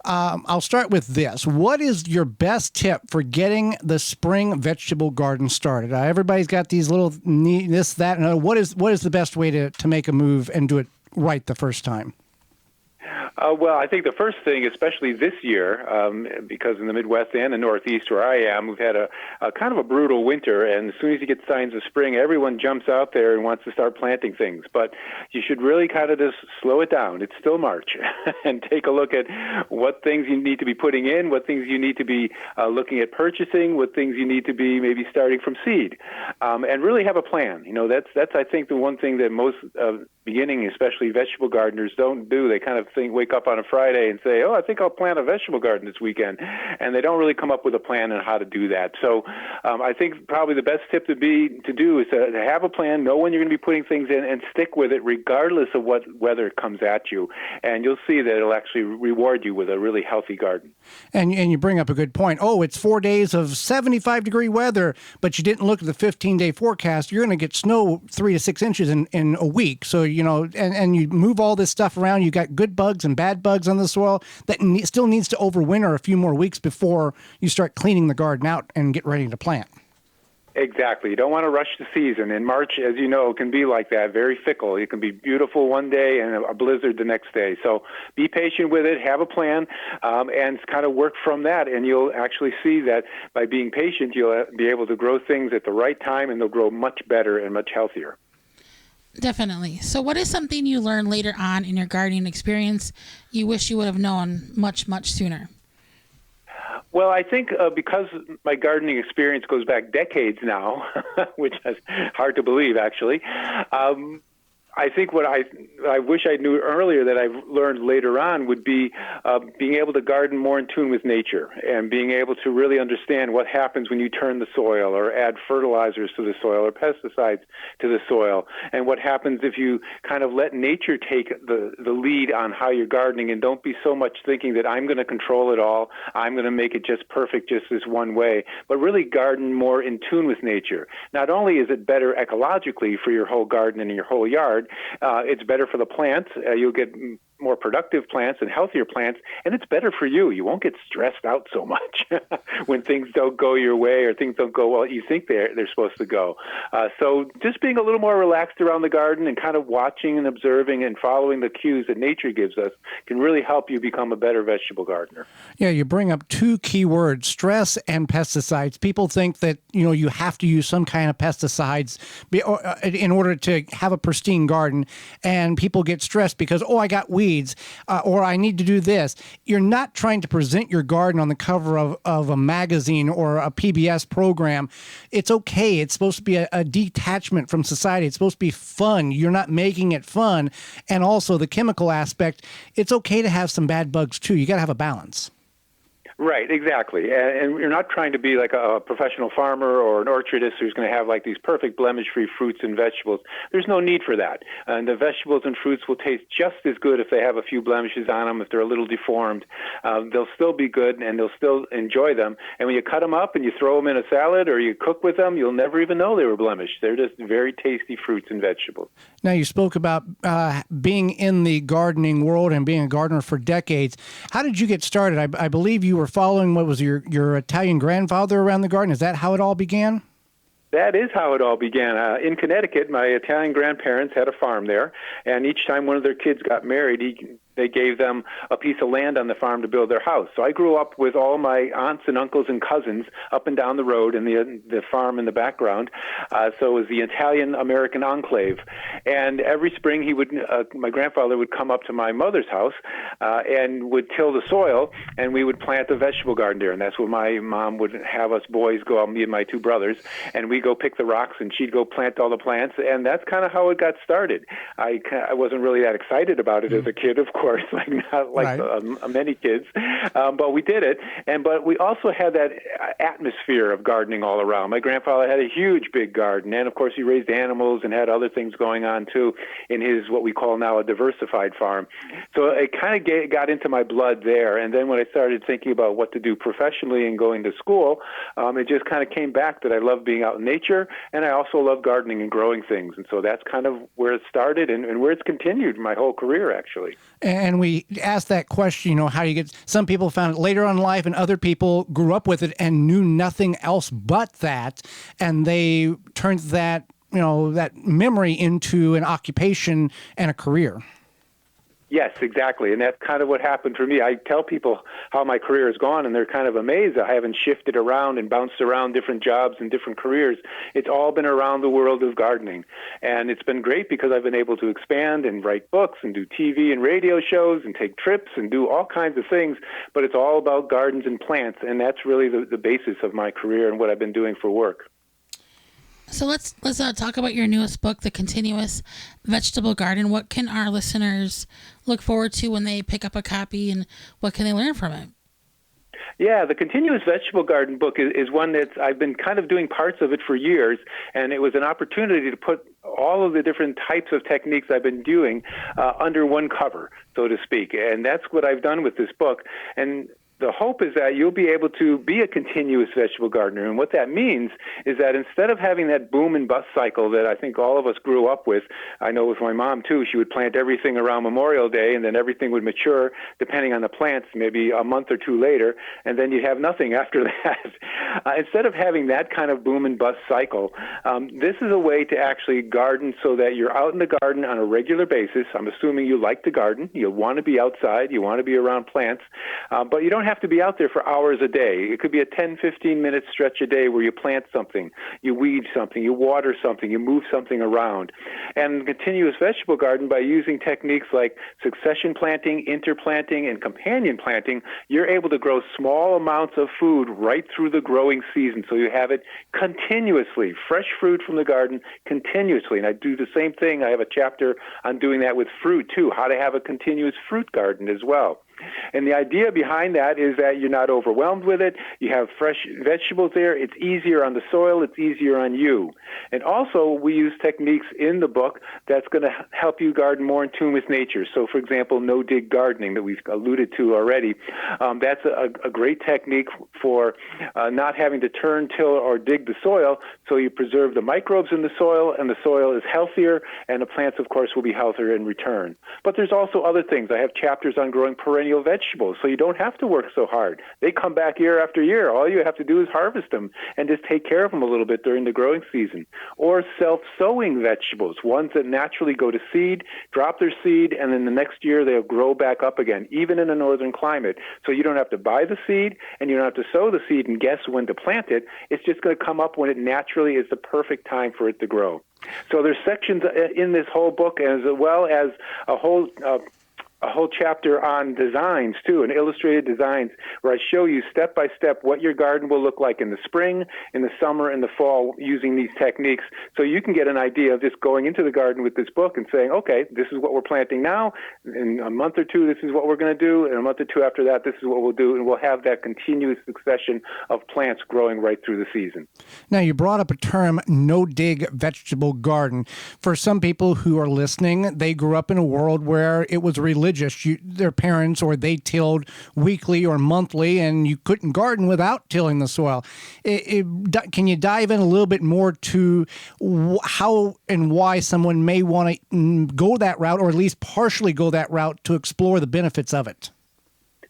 I'll start with this. What is your best tip for getting the spring vegetable garden started? Everybody's got these little this, that, and what is the best way to make a move and do it right the first time? Well, I think the first thing, especially this year, because in the Midwest and the Northeast where I am, we've had a kind of a brutal winter, and as soon as you get signs of spring, everyone jumps out there and wants to start planting things. But you should really kind of just slow it down. It's still March, and take a look at what things you need to be putting in, what things you need to be looking at purchasing, what things you need to be maybe starting from seed, and really have a plan. That's I think the one thing that most beginning, especially vegetable gardeners, don't do. They kind of wake up on a Friday and say, I think I'll plant a vegetable garden this weekend. And they don't really come up with a plan on how to do that. So I think probably the best tip to do is to have a plan, know when you're going to be putting things in, and stick with it regardless of what weather comes at you. And you'll see that it'll actually reward you with a really healthy garden. And you bring up a good point. It's 4 days of 75-degree weather, but you didn't look at the 15-day forecast. You're going to get snow 3 to 6 inches in a week. So, and you move all this stuff around. You got good bugs and bad bugs on the soil that still needs to overwinter a few more weeks before you start cleaning the garden out and get ready to plant. Exactly. You don't want to rush the season. And March, as you know, can be like that, very fickle. It can be beautiful one day and a blizzard the next day. So be patient with it, have a plan, and kind of work from that. And you'll actually see that by being patient, you'll be able to grow things at the right time, and they'll grow much better and much healthier. Definitely. So what is something you learned later on in your gardening experience you wish you would have known much, much sooner? Well, I think because my gardening experience goes back decades now, which is hard to believe, actually, I think what I wish I knew earlier that I've learned later on would be being able to garden more in tune with nature and being able to really understand what happens when you turn the soil or add fertilizers to the soil or pesticides to the soil, and what happens if you kind of let nature take the lead on how you're gardening and don't be so much thinking that I'm going to control it all, I'm going to make it just perfect just this one way, but really garden more in tune with nature. Not only is it better ecologically for your whole garden and your whole yard, it's better for the plants. You'll get more productive plants and healthier plants, and it's better for you. You won't get stressed out so much when things don't go your way or things don't go well you think they're supposed to go. So just being a little more relaxed around the garden and kind of watching and observing and following the cues that nature gives us can really help you become a better vegetable gardener. Yeah, you bring up two key words, stress and pesticides. People think that, you have to use some kind of pesticides in order to have a pristine garden, and people get stressed because, I got weeds, or I need to do this. You're not trying to present your garden on the cover of a magazine or a PBS program. It's okay. It's supposed to be a detachment from society. It's supposed to be fun. You're not making it fun. And also the chemical aspect, it's okay to have some bad bugs too. You got to have a balance. Right, exactly. And you're not trying to be like a professional farmer or an orchardist who's going to have like these perfect blemish-free fruits and vegetables. There's no need for that. And the vegetables and fruits will taste just as good if they have a few blemishes on them, if they're a little deformed. They'll still be good and they'll still enjoy them. And when you cut them up and you throw them in a salad or you cook with them, you'll never even know they were blemished. They're just very tasty fruits and vegetables. Now, you spoke about being in the gardening world and being a gardener for decades. How did you get started? I believe you were following, what was your Italian grandfather around the garden? Is that how it all began? That is how it all began. In Connecticut, my Italian grandparents had a farm there, and each time one of their kids got married, they gave them a piece of land on the farm to build their house. So I grew up with all my aunts and uncles and cousins up and down the road and the farm in the background. So it was the Italian-American enclave. And every spring my grandfather would come up to my mother's house and would till the soil, and we would plant a vegetable garden there. And that's where my mom would have us boys go out, me and my two brothers, and we'd go pick the rocks, and she'd go plant all the plants. And that's kind of how it got started. I wasn't really that excited about it as a kid, of course, not like right. Many kids, but we did it. But we also had that atmosphere of gardening all around. My grandfather had a huge, big garden, and of course he raised animals and had other things going on too in his what we call now a diversified farm. So it kind of got into my blood there. And then when I started thinking about what to do professionally and going to school, it just kind of came back that I love being out in nature, and I also love gardening and growing things. And so that's kind of where it started and where it's continued my whole career, actually. And we asked that question, how you get, some people found it later on in life and other people grew up with it and knew nothing else but that. And they turned that, that memory into an occupation and a career. Yes, exactly. And that's kind of what happened for me. I tell people how my career has gone, and they're kind of amazed. I haven't shifted around and bounced around different jobs and different careers. It's all been around the world of gardening. And it's been great because I've been able to expand and write books and do TV and radio shows and take trips and do all kinds of things. But it's all about gardens and plants, and that's really the basis of my career and what I've been doing for work. So let's talk about your newest book, The Continuous Vegetable Garden. What can our listeners look forward to when they pick up a copy, and what can they learn from it? Yeah, the Continuous Vegetable Garden book is one that I've been kind of doing parts of it for years, and it was an opportunity to put all of the different types of techniques I've been doing under one cover, so to speak. And that's what I've done with this book. And the hope is that you'll be able to be a continuous vegetable gardener. And what that means is that instead of having that boom and bust cycle that I think all of us grew up with, I know with my mom too, she would plant everything around Memorial Day and then everything would mature depending on the plants maybe a month or two later, and then you'd have nothing after that. Instead of having that kind of boom and bust cycle, this is a way to actually garden so that you're out in the garden on a regular basis. I'm assuming you like to garden. You want to be outside. You want to be around plants. But you don't have have to be out there for hours a day. It could be a 10, 15-minute stretch a day where you plant something, you weed something, you water something, you move something around. And continuous vegetable garden, by using techniques like succession planting, interplanting, and companion planting, you're able to grow small amounts of food right through the growing season. So you have it continuously, fresh fruit from the garden continuously. And I do the same thing. I have a chapter on doing that with fruit, too, how to have a continuous fruit garden as well. And the idea behind that is that you're not overwhelmed with it. You have fresh vegetables there. It's easier on the soil. It's easier on you. And also, we use techniques in the book that's going to help you garden more in tune with nature. So, for example, no-dig gardening that we've alluded to already. That's a great technique for not having to turn, till, or dig the soil, so you preserve the microbes in the soil, and the soil is healthier, and the plants, of course, will be healthier in return. But there's also other things. I have chapters on growing perennial vegetables, so you don't have to work so hard. They come back year after year. All you have to do is harvest them and just take care of them a little bit during the growing season. Or self-sowing vegetables, ones that naturally go to seed, drop their seed, and then the next year they'll grow back up again, even in a northern climate. So you don't have to buy the seed, and you don't have to sow the seed and guess when to plant it. It's just going to come up when it naturally is the perfect time for it to grow. So there's sections in this whole book, as well as a whole chapter on designs, too, and illustrated designs, where I show you step by step what your garden will look like in the spring, in the summer, and the fall, using these techniques. So you can get an idea of just going into the garden with this book and saying, okay, this is what we're planting now. In a month or two, this is what we're going to do. In a month or two after that, this is what we'll do. And we'll have that continuous succession of plants growing right through the season. Now, you brought up a term, no-dig vegetable garden. For some people who are listening, they grew up in a world where it was religious. Their parents or they tilled weekly or monthly, and you couldn't garden without tilling the soil. Can you dive in a little bit more to how and why someone may want to go that route, or at least partially go that route, to explore the benefits of it?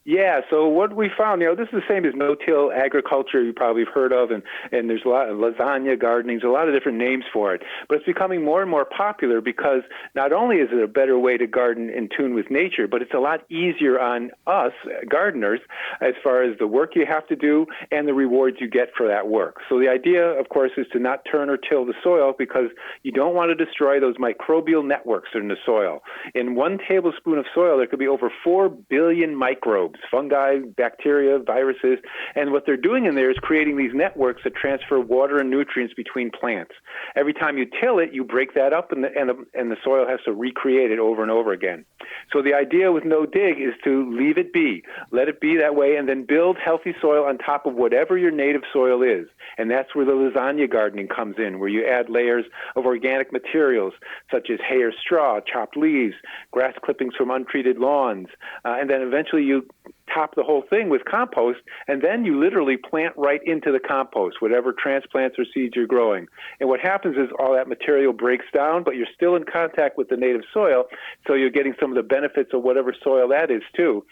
Yeah, so what we found, this is the same as no-till agriculture you probably have heard of, and there's a lot of lasagna gardening, a lot of different names for it. But it's becoming more and more popular because not only is it a better way to garden in tune with nature, but it's a lot easier on us, gardeners, as far as the work you have to do and the rewards you get for that work. So the idea, of course, is to not turn or till the soil, because you don't want to destroy those microbial networks in the soil. In 1 tablespoon of soil, there could be over 4 billion microbes, fungi, bacteria, viruses, and what they're doing in there is creating these networks that transfer water and nutrients between plants. Every time you till it, you break that up, and the soil has to recreate it over and over again. So the idea with no dig is to leave it be, let it be that way, and then build healthy soil on top of whatever your native soil is. And that's where the lasagna gardening comes in, where you add layers of organic materials such as hay or straw, chopped leaves, grass clippings from untreated lawns, and then eventually you top the whole thing with compost, and then you literally plant right into the compost, whatever transplants or seeds you're growing. And what happens is all that material breaks down, but you're still in contact with the native soil, so you're getting some of the benefits of whatever soil that is too.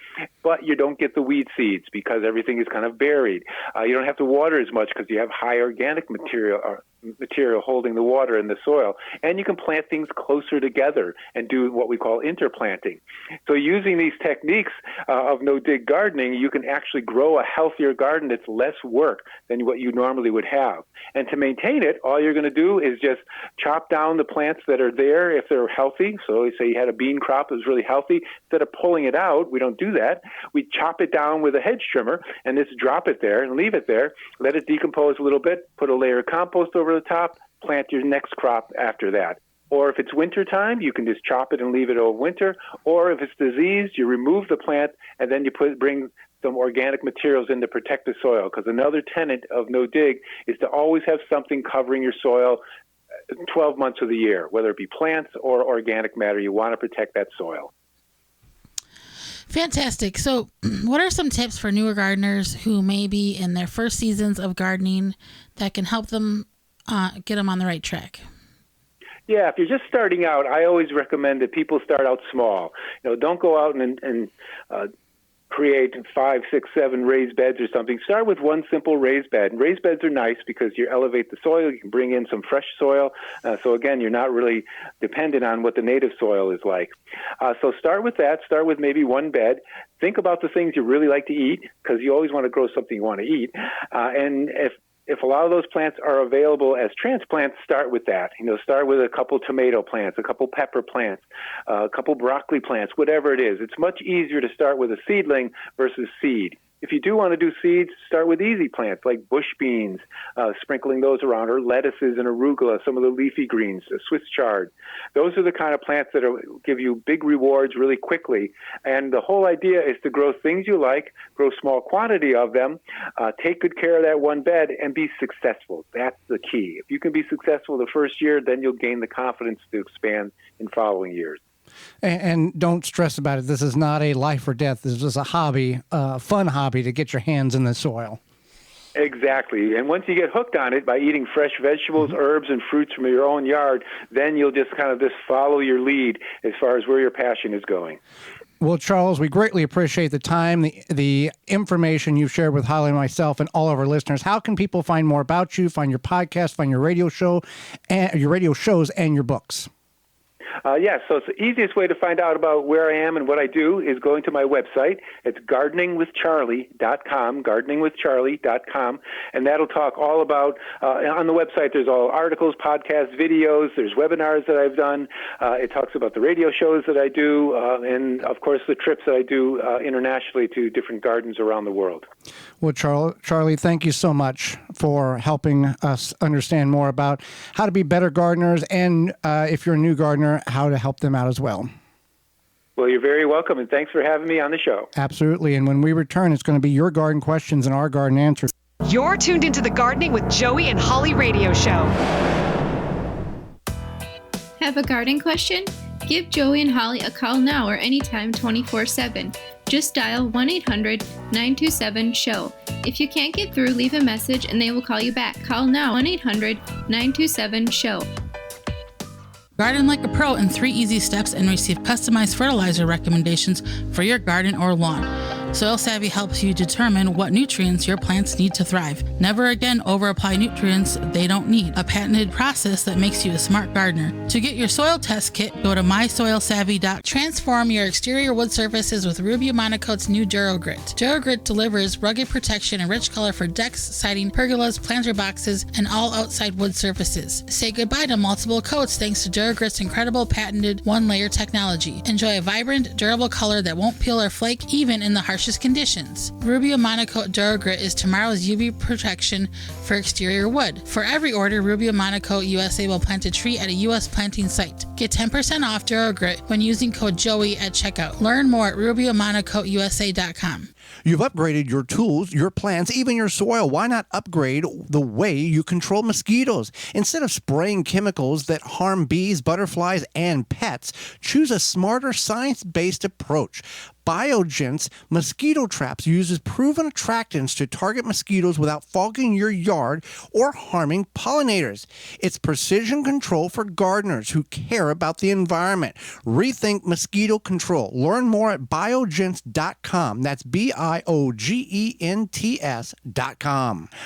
But you don't get the weed seeds because everything is kind of buried. You don't have to water as much because you have high organic material holding the water in the soil. And you can plant things closer together and do what we call interplanting. So using these techniques of no-dig gardening, you can actually grow a healthier garden that's less work than what you normally would have. And to maintain it, all you're going to do is just chop down the plants that are there if they're healthy. So say you had a bean crop that was really healthy. Instead of pulling it out, we don't do that. We chop it down with a hedge trimmer and just drop it there and leave it there. Let it decompose a little bit, put a layer of compost over the top, plant your next crop after that. Or if it's winter time, you can just chop it and leave it over winter. Or if it's diseased, you remove the plant and then you bring some organic materials in to protect the soil. Because another tenet of no dig is to always have something covering your soil 12 months of the year, whether it be plants or organic matter. You want to protect that soil. Fantastic. So what are some tips for newer gardeners who may be in their first seasons of gardening that can help them get them on the right track? Yeah, if you're just starting out, I always recommend that people start out small. Don't go out and create 5, 6, 7 raised beds or something. Start with one simple raised bed. And raised beds are nice because you elevate the soil. You can bring in some fresh soil. So again, you're not really dependent on what the native soil is like. So start with that. Start with maybe one bed. Think about the things you really like to eat, because you always want to grow something you want to eat. And if a lot of those plants are available as transplants, start with that. Start with a couple tomato plants, a couple pepper plants, a couple broccoli plants, whatever it is. It's much easier to start with a seedling versus seed. If you do want to do seeds, start with easy plants like bush beans, sprinkling those around, or lettuces and arugula, some of the leafy greens, Swiss chard. Those are the kind of plants that give you big rewards really quickly. And the whole idea is to grow things you like, grow small quantity of them, take good care of that one bed, and be successful. That's the key. If you can be successful the first year, then you'll gain the confidence to expand in following years. And don't stress about it. This is not a life or death. This is a hobby, fun hobby to get your hands in the soil. Exactly. And once you get hooked on it by eating fresh vegetables, herbs, and fruits from your own yard, then you'll just kind of just follow your lead as far as where your passion is going. Well, Charles, we greatly appreciate the time, the information you've shared with Holly and myself and all of our listeners. How can people find more about you, find your podcast, find your radio show, and your radio shows and your books? Yes, so it's the easiest way to find out about where I am and what I do is going to my website. It's gardeningwithcharlie.com, gardeningwithcharlie.com, and that'll talk all about, on the website there's all articles, podcasts, videos, there's webinars that I've done. It talks about the radio shows that I do, and of course the trips that I do internationally to different gardens around the world. Well, Charlie, thank you so much for helping us understand more about how to be better gardeners, and if you're a new gardener, how to help them out as well. Well, you're very welcome, and thanks for having me on the show. Absolutely, and when we return, it's going to be your garden questions and our garden answers. You're tuned into the Gardening with Joey and Holly radio show. Have a garden question? Give Joey and Holly a call now or anytime 24/7. Just dial 1-800-927-SHOW. If you can't get through, leave a message and they will call you back. Call now, 1-800-927-SHOW. Garden like a pro in 3 easy steps and receive customized fertilizer recommendations for your garden or lawn. Soil Savvy helps you determine what nutrients your plants need to thrive. Never again over-apply nutrients they don't need. A patented process that makes you a smart gardener. To get your soil test kit, go to mysoilsavvy.com. Transform your exterior wood surfaces with Rubio Monocoat's new DuraGrit. DuraGrit delivers rugged protection and rich color for decks, siding, pergolas, planter boxes, and all outside wood surfaces. Say goodbye to multiple coats thanks to DuraGrit's incredible patented one-layer technology. Enjoy a vibrant, durable color that won't peel or flake even in the harshest conditions. Rubio Monocoat DuraGrit is tomorrow's UV protection for exterior wood. For every order, Rubio Monocoat USA will plant a tree at a U.S. planting site. Get 10% off DuraGrit when using code Joey at checkout. Learn more at RubioMonocoatUSA.com. You've upgraded your tools, your plants, even your soil. Why not upgrade the way you control mosquitoes? Instead of spraying chemicals that harm bees, butterflies, and pets, choose a smarter science-based approach. BioGent's mosquito traps uses proven attractants to target mosquitoes without fogging your yard or harming pollinators. It's precision control for gardeners who care about the environment. Rethink mosquito control. Learn more at biogents.com. That's BIOGENTS.com.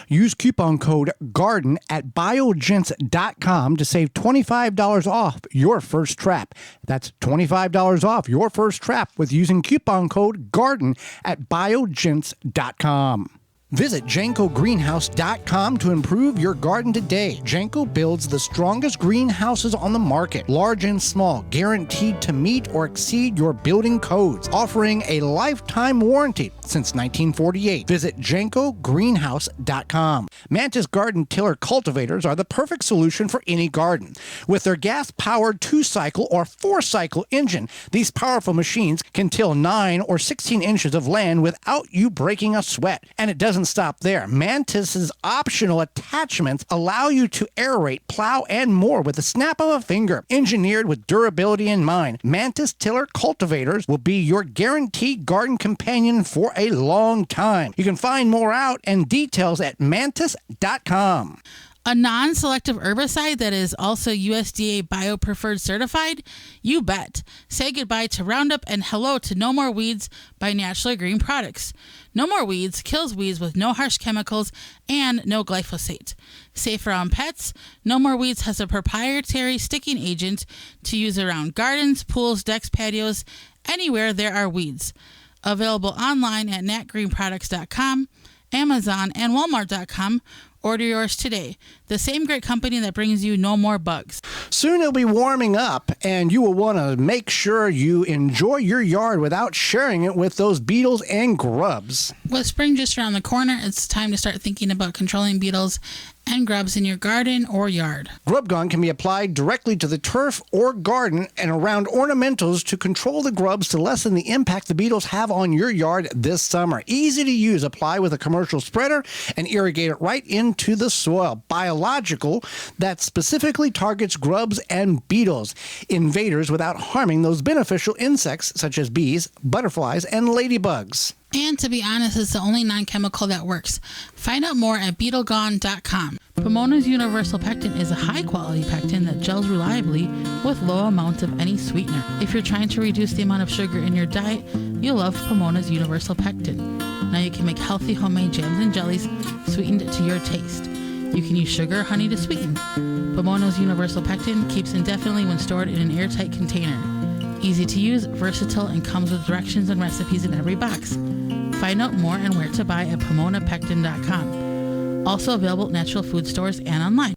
Use coupon code GARDEN at biogents.com to save $25 off your first trap. That's $25 off your first trap with using coupon code GARDEN at biogents.com. Visit JankoGreenhouse.com to improve your garden today. Janko builds the strongest greenhouses on the market, large and small, guaranteed to meet or exceed your building codes, offering a lifetime warranty since 1948. Visit JankoGreenhouse.com. Mantis garden tiller cultivators are the perfect solution for any garden. With their gas-powered 2-cycle or 4-cycle engine, these powerful machines can till 9 or 16 inches of land without you breaking a sweat. And it doesn't stop there. Mantis's optional attachments allow you to aerate, plow, and more with the snap of a finger. Engineered with durability in mind, Mantis tiller cultivators will be your guaranteed garden companion for a long time. You can find more out and details at mantis.com. A non-selective herbicide that is also USDA BioPreferred certified? You bet. Say goodbye to Roundup and hello to No More Weeds by Naturally Green Products. No More Weeds kills weeds with no harsh chemicals and no glyphosate. Safe around pets, No More Weeds has a proprietary sticking agent to use around gardens, pools, decks, patios, anywhere there are weeds. Available online at natgreenproducts.com, Amazon, and Walmart.com. Order yours today. The same great company that brings you No More Bugs. Soon it'll be warming up, and you will want to make sure you enjoy your yard without sharing it with those beetles and grubs. With spring just around the corner, it's time to start thinking about controlling beetles and grubs in your garden or yard. Grub Gun can be applied directly to the turf or garden and around ornamentals to control the grubs to lessen the impact the beetles have on your yard this summer. Easy to use. Apply with a commercial spreader and irrigate it right into the soil. Biological that specifically targets grubs and beetles, invaders, without harming those beneficial insects such as bees, butterflies, and ladybugs. And to be honest, it's the only non-chemical that works. Find out more at beetlegone.com. Pomona's Universal Pectin is a high-quality pectin that gels reliably with low amounts of any sweetener. If you're trying to reduce the amount of sugar in your diet, you'll love Pomona's Universal Pectin. Now you can make healthy homemade jams and jellies sweetened to your taste. You can use sugar or honey to sweeten. Pomona's Universal Pectin keeps indefinitely when stored in an airtight container. Easy to use, versatile, and comes with directions and recipes in every box. Find out more and where to buy at PomonaPectin.com. Also available at natural food stores and online.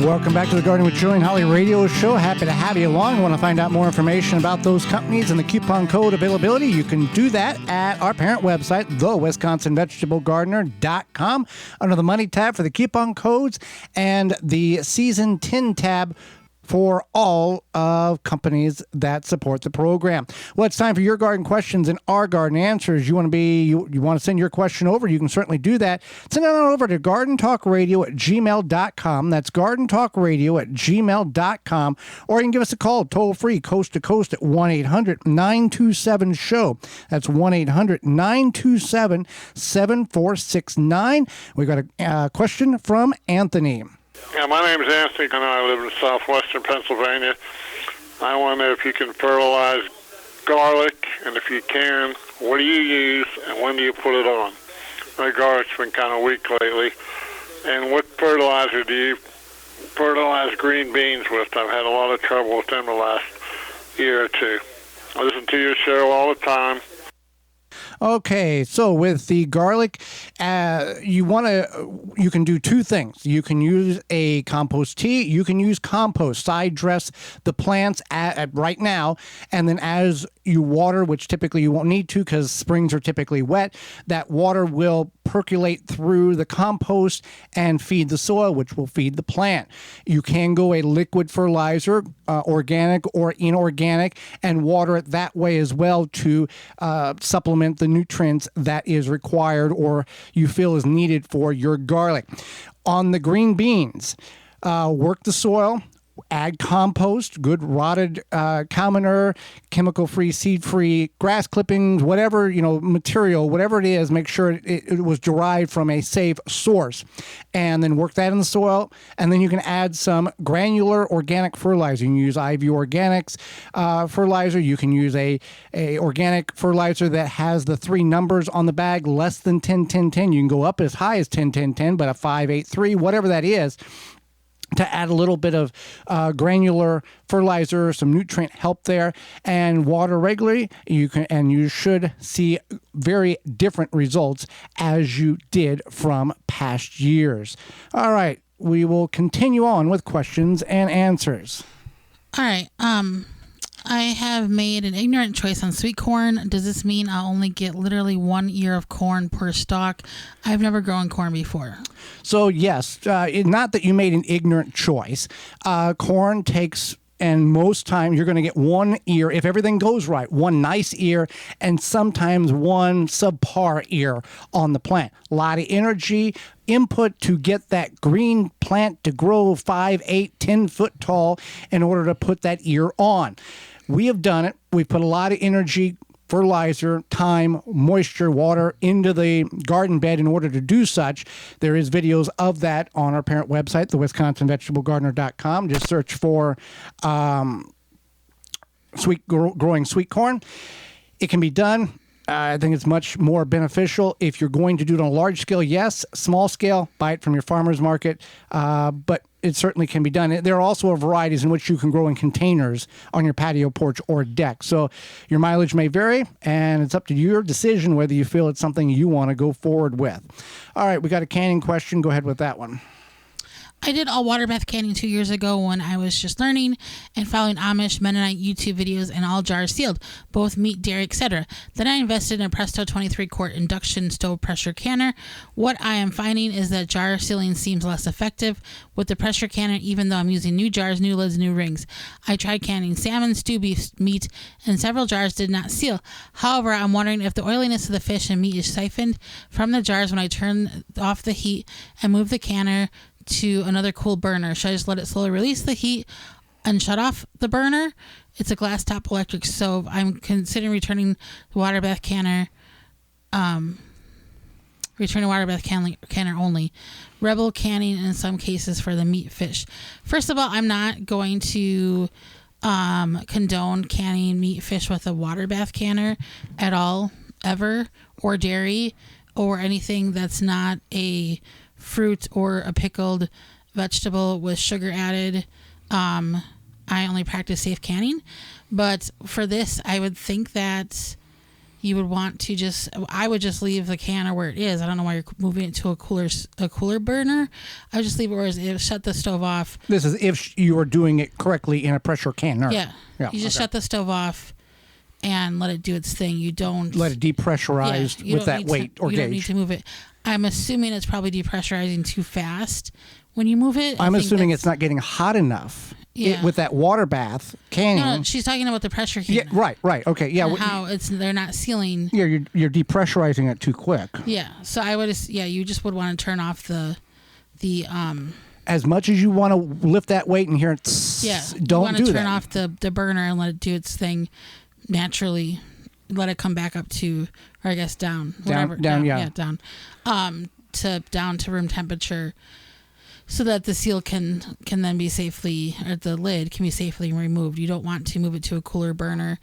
Welcome back to the Garden with Joey and Holly radio show. Happy to have you along. Want to find out more information about those companies and the coupon code availability? You can do that at our parent website, thewisconsinvegetablegardener.com, under the Money tab for the coupon codes and the Season 10 tab for all of companies that support the program. Well, it's time for your garden questions and our garden answers. You want to send your question over, you can certainly do that. Send it on over to gardentalkradio@gmail.com. That's gardentalkradio@gmail.com. Or you can give us a call toll free, coast to coast, at 1-800-927-SHOW. That's 1-800-927-7469. We got a question from Anthony. Yeah, my name is Anthony, and I live in southwestern Pennsylvania. I wonder if you can fertilize garlic, and if you can, what do you use, and when do you put it on? My garlic's been kind of weak lately. And what fertilizer do you fertilize green beans with? I've had a lot of trouble with them the last year or two. I listen to your show all the time. Okay, so with the garlic, you can do two things. You can use a compost tea. You can use compost. Side dress the plants at right now, and then as you water, which typically you won't need to because springs are typically wet, that water will percolate through the compost and feed the soil, which will feed the plant. You can go a liquid fertilizer, organic or inorganic, and water it that way as well to supplement the nutrients that is required or you feel is needed for your garlic. On the green beans, work the soil. Add compost, good rotted cow manure, chemical-free, seed-free, grass clippings, whatever, material, whatever it is, make sure it was derived from a safe source. And then work that in the soil. And then you can add some granular organic fertilizer. You can use IV Organics fertilizer. You can use a organic fertilizer that has the 3 numbers on the bag, less than 10-10-10. You can go up as high as 10-10-10, but a 5-8-3, whatever that is, to add a little bit of granular fertilizer, some nutrient help there, and water regularly. You should see very different results as you did from past years. All right, we will continue on with questions and answers. All right. I have made an ignorant choice on sweet corn. Does this mean I'll only get literally 1 ear of corn per stalk? I've never grown corn before. So yes, not that you made an ignorant choice. Corn takes, and most times you're going to get 1 ear, if everything goes right, 1 nice ear, and sometimes 1 subpar ear on the plant. A lot of energy, input to get that green plant to grow 5, 8, 10 foot tall in order to put that ear on. We have done it. We've put a lot of energy fertilizer, time, moisture, water into the garden bed in order to do such. There is videos of that on our parent website, the WisconsinVegetableGardener.com. Just search for growing sweet corn. It can be done. I think it's much more beneficial if you're going to do it on a large scale. Yes, small scale, buy it from your farmer's market, but it certainly can be done. There are also varieties in which you can grow in containers on your patio, porch, or deck. So your mileage may vary, and it's up to your decision whether you feel it's something you want to go forward with. All right, we got a canning question. Go ahead with that one. I did all water bath canning 2 years ago when I was just learning and following Amish Mennonite YouTube videos, and all jars sealed, both meat, dairy, etc. Then I invested in a Presto 23-quart induction stove pressure canner. What I am finding is that jar sealing seems less effective with the pressure canner, even though I'm using new jars, new lids, new rings. I tried canning salmon, stew beef, meat, and several jars did not seal. However, I'm wondering if the oiliness of the fish and meat is siphoned from the jars when I turn off the heat and move the canner to another cool burner. Should I just let it slowly release the heat and shut off the burner? It's a glass top electric stove. I'm considering returning the water bath canner. Returning water bath canner only. Rebel canning in some cases for the meat fish. First of all, I'm not going to condone canning meat fish with a water bath canner at all, ever, or dairy, or anything that's not a fruit or a pickled vegetable with sugar added. I only practice safe canning, but for this, I would think that you would want to I would just leave the canner where it is. I don't know why you're moving it to a cooler burner. I would just leave it where it is. Shut the stove off. This is if you are doing it correctly in a pressure canner. Yeah. You just shut the stove off and let it do its thing. You don't let it depressurize with that weight or gauge. You don't need to move it. I'm assuming it's probably depressurizing too fast when you move it. I'm assuming it's not getting hot enough with that water bath canning. No, she's talking about the pressure canner. Yeah, right. Okay, yeah. And how they're not sealing. Yeah, you're depressurizing it too quick. Yeah, so I would. Yeah, you just would want to turn off the. As much as you want to lift that weight and hear it. Don't want to turn off the burner and let it do its thing naturally. Let it come back up to, or I guess down to room temperature, so that the seal can then be safely, or the lid can be safely removed. You don't want to move it to a cooler burner.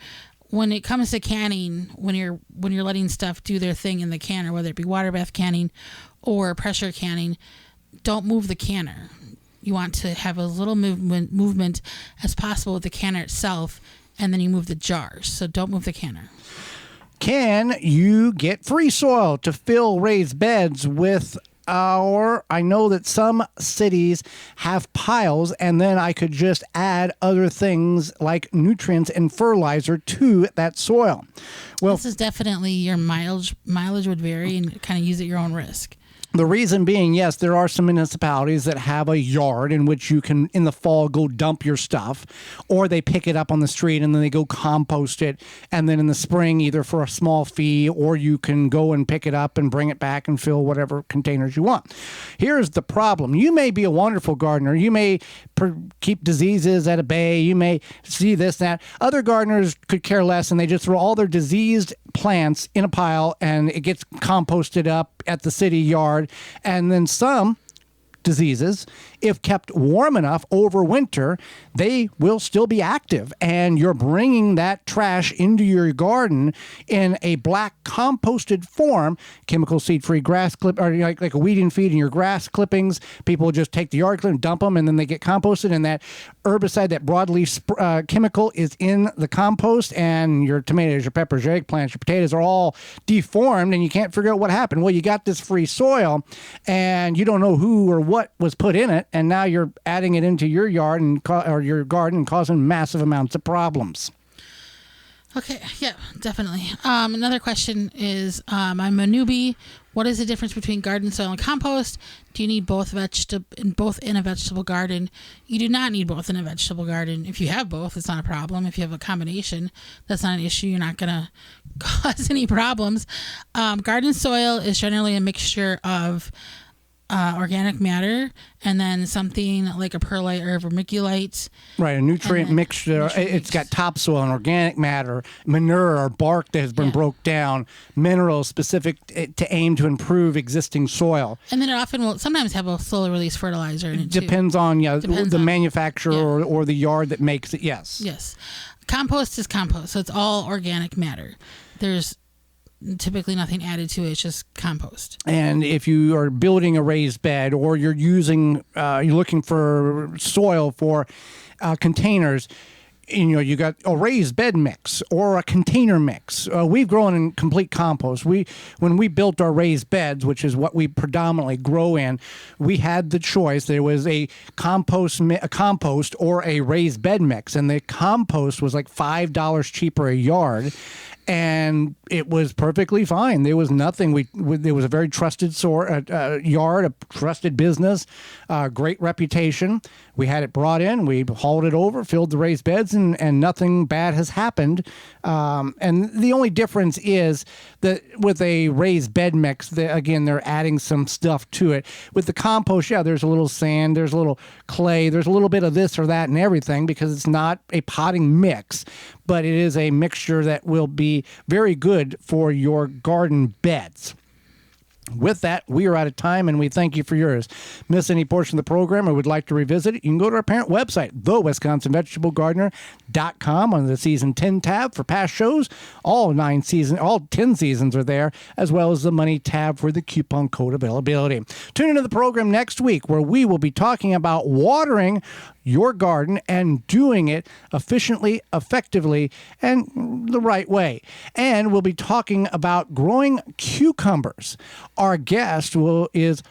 When it comes to canning, when you're letting stuff do their thing in the canner, whether it be water bath canning or pressure canning, don't move the canner. You want to have as little movement as possible with the canner itself, and then you move the jars. So don't move the canner. Can you get free soil to fill raised beds with I know that some cities have piles, and then I could just add other things like nutrients and fertilizer to that soil. Well, this is definitely your mileage would vary, and kind of use at your own risk. The reason being, yes, there are some municipalities that have a yard in which you can, in the fall, go dump your stuff, or they pick it up on the street and then they go compost it. And then in the spring, either for a small fee, or you can go and pick it up and bring it back and fill whatever containers you want. Here's the problem. You may be a wonderful gardener. You may keep diseases at bay. You may see this, that. Other gardeners could care less, and they just throw all their diseased plants in a pile and it gets composted up at the city yard. And then some diseases, if kept warm enough over winter, they will still be active, and you're bringing that trash into your garden in a black composted form, chemical seed-free grass clip, or like a weeding feed in your grass clippings. People just take the yard clip and dump them, and then they get composted, and that herbicide, that broadleaf chemical, is in the compost, and your tomatoes, your peppers, your eggplants, your potatoes are all deformed, and you can't figure out what happened. Well, you got this free soil, and you don't know who or what was put in it, and now you're adding it into your yard or your garden and causing massive amounts of problems. Okay, yeah, definitely. Another question is, I'm a newbie. What is the difference between garden soil and compost? Do you need both in a vegetable garden? You do not need both in a vegetable garden. If you have both, it's not a problem. If you have a combination, that's not an issue. You're not going to cause any problems. Garden soil is generally a mixture of organic matter, and then something like a perlite or a vermiculite. Right, a nutrient mixture. It's got topsoil and organic matter, manure or bark that has been broke down, minerals specific to aim to improve existing soil. And then it often will sometimes have a slowly release fertilizer in it too. Depends on the manufacturer or the yard that makes it, yes. Yes. Compost is compost, so it's all organic matter. There's typically nothing added to it. It's just compost. And if you are building a raised bed or you're looking for soil for containers, you got a raised bed mix or a container mix. We've grown in complete compost. When we built our raised beds, which is what we predominantly grow in, we had the choice. There was a compost or a raised bed mix, and the compost was like $5 cheaper a yard. And it was perfectly fine. There was nothing. There was a very trusted yard, a trusted business, great reputation. We had it brought in. We hauled it over, filled the raised beds, and nothing bad has happened. And the only difference is that with a raised bed mix, they're adding some stuff to it. With the compost, there's a little sand, there's a little clay, there's a little bit of this or that and everything because it's not a potting mix, but it is a mixture that will be very good for your garden beds. With that, we are out of time, and we thank you for yours. Miss any portion of the program or would like to revisit it, you can go to our parent website, thewisconsinvegetablegardener.com, on the Season 10 tab for past shows. All 10 seasons are there, as well as the Money tab for the coupon code availability. Tune into the program next week, where we will be talking about watering your garden and doing it efficiently, effectively, and the right way. And we'll be talking about growing cucumbers. Our guest is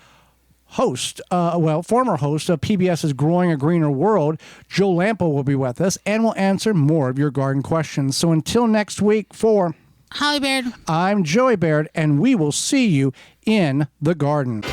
former host of PBS's Growing a Greener World, Joe Lampo, will be with us and will answer more of your garden questions. So until next week, for Holly Baird, I'm Joey Baird, and we will see you in the garden.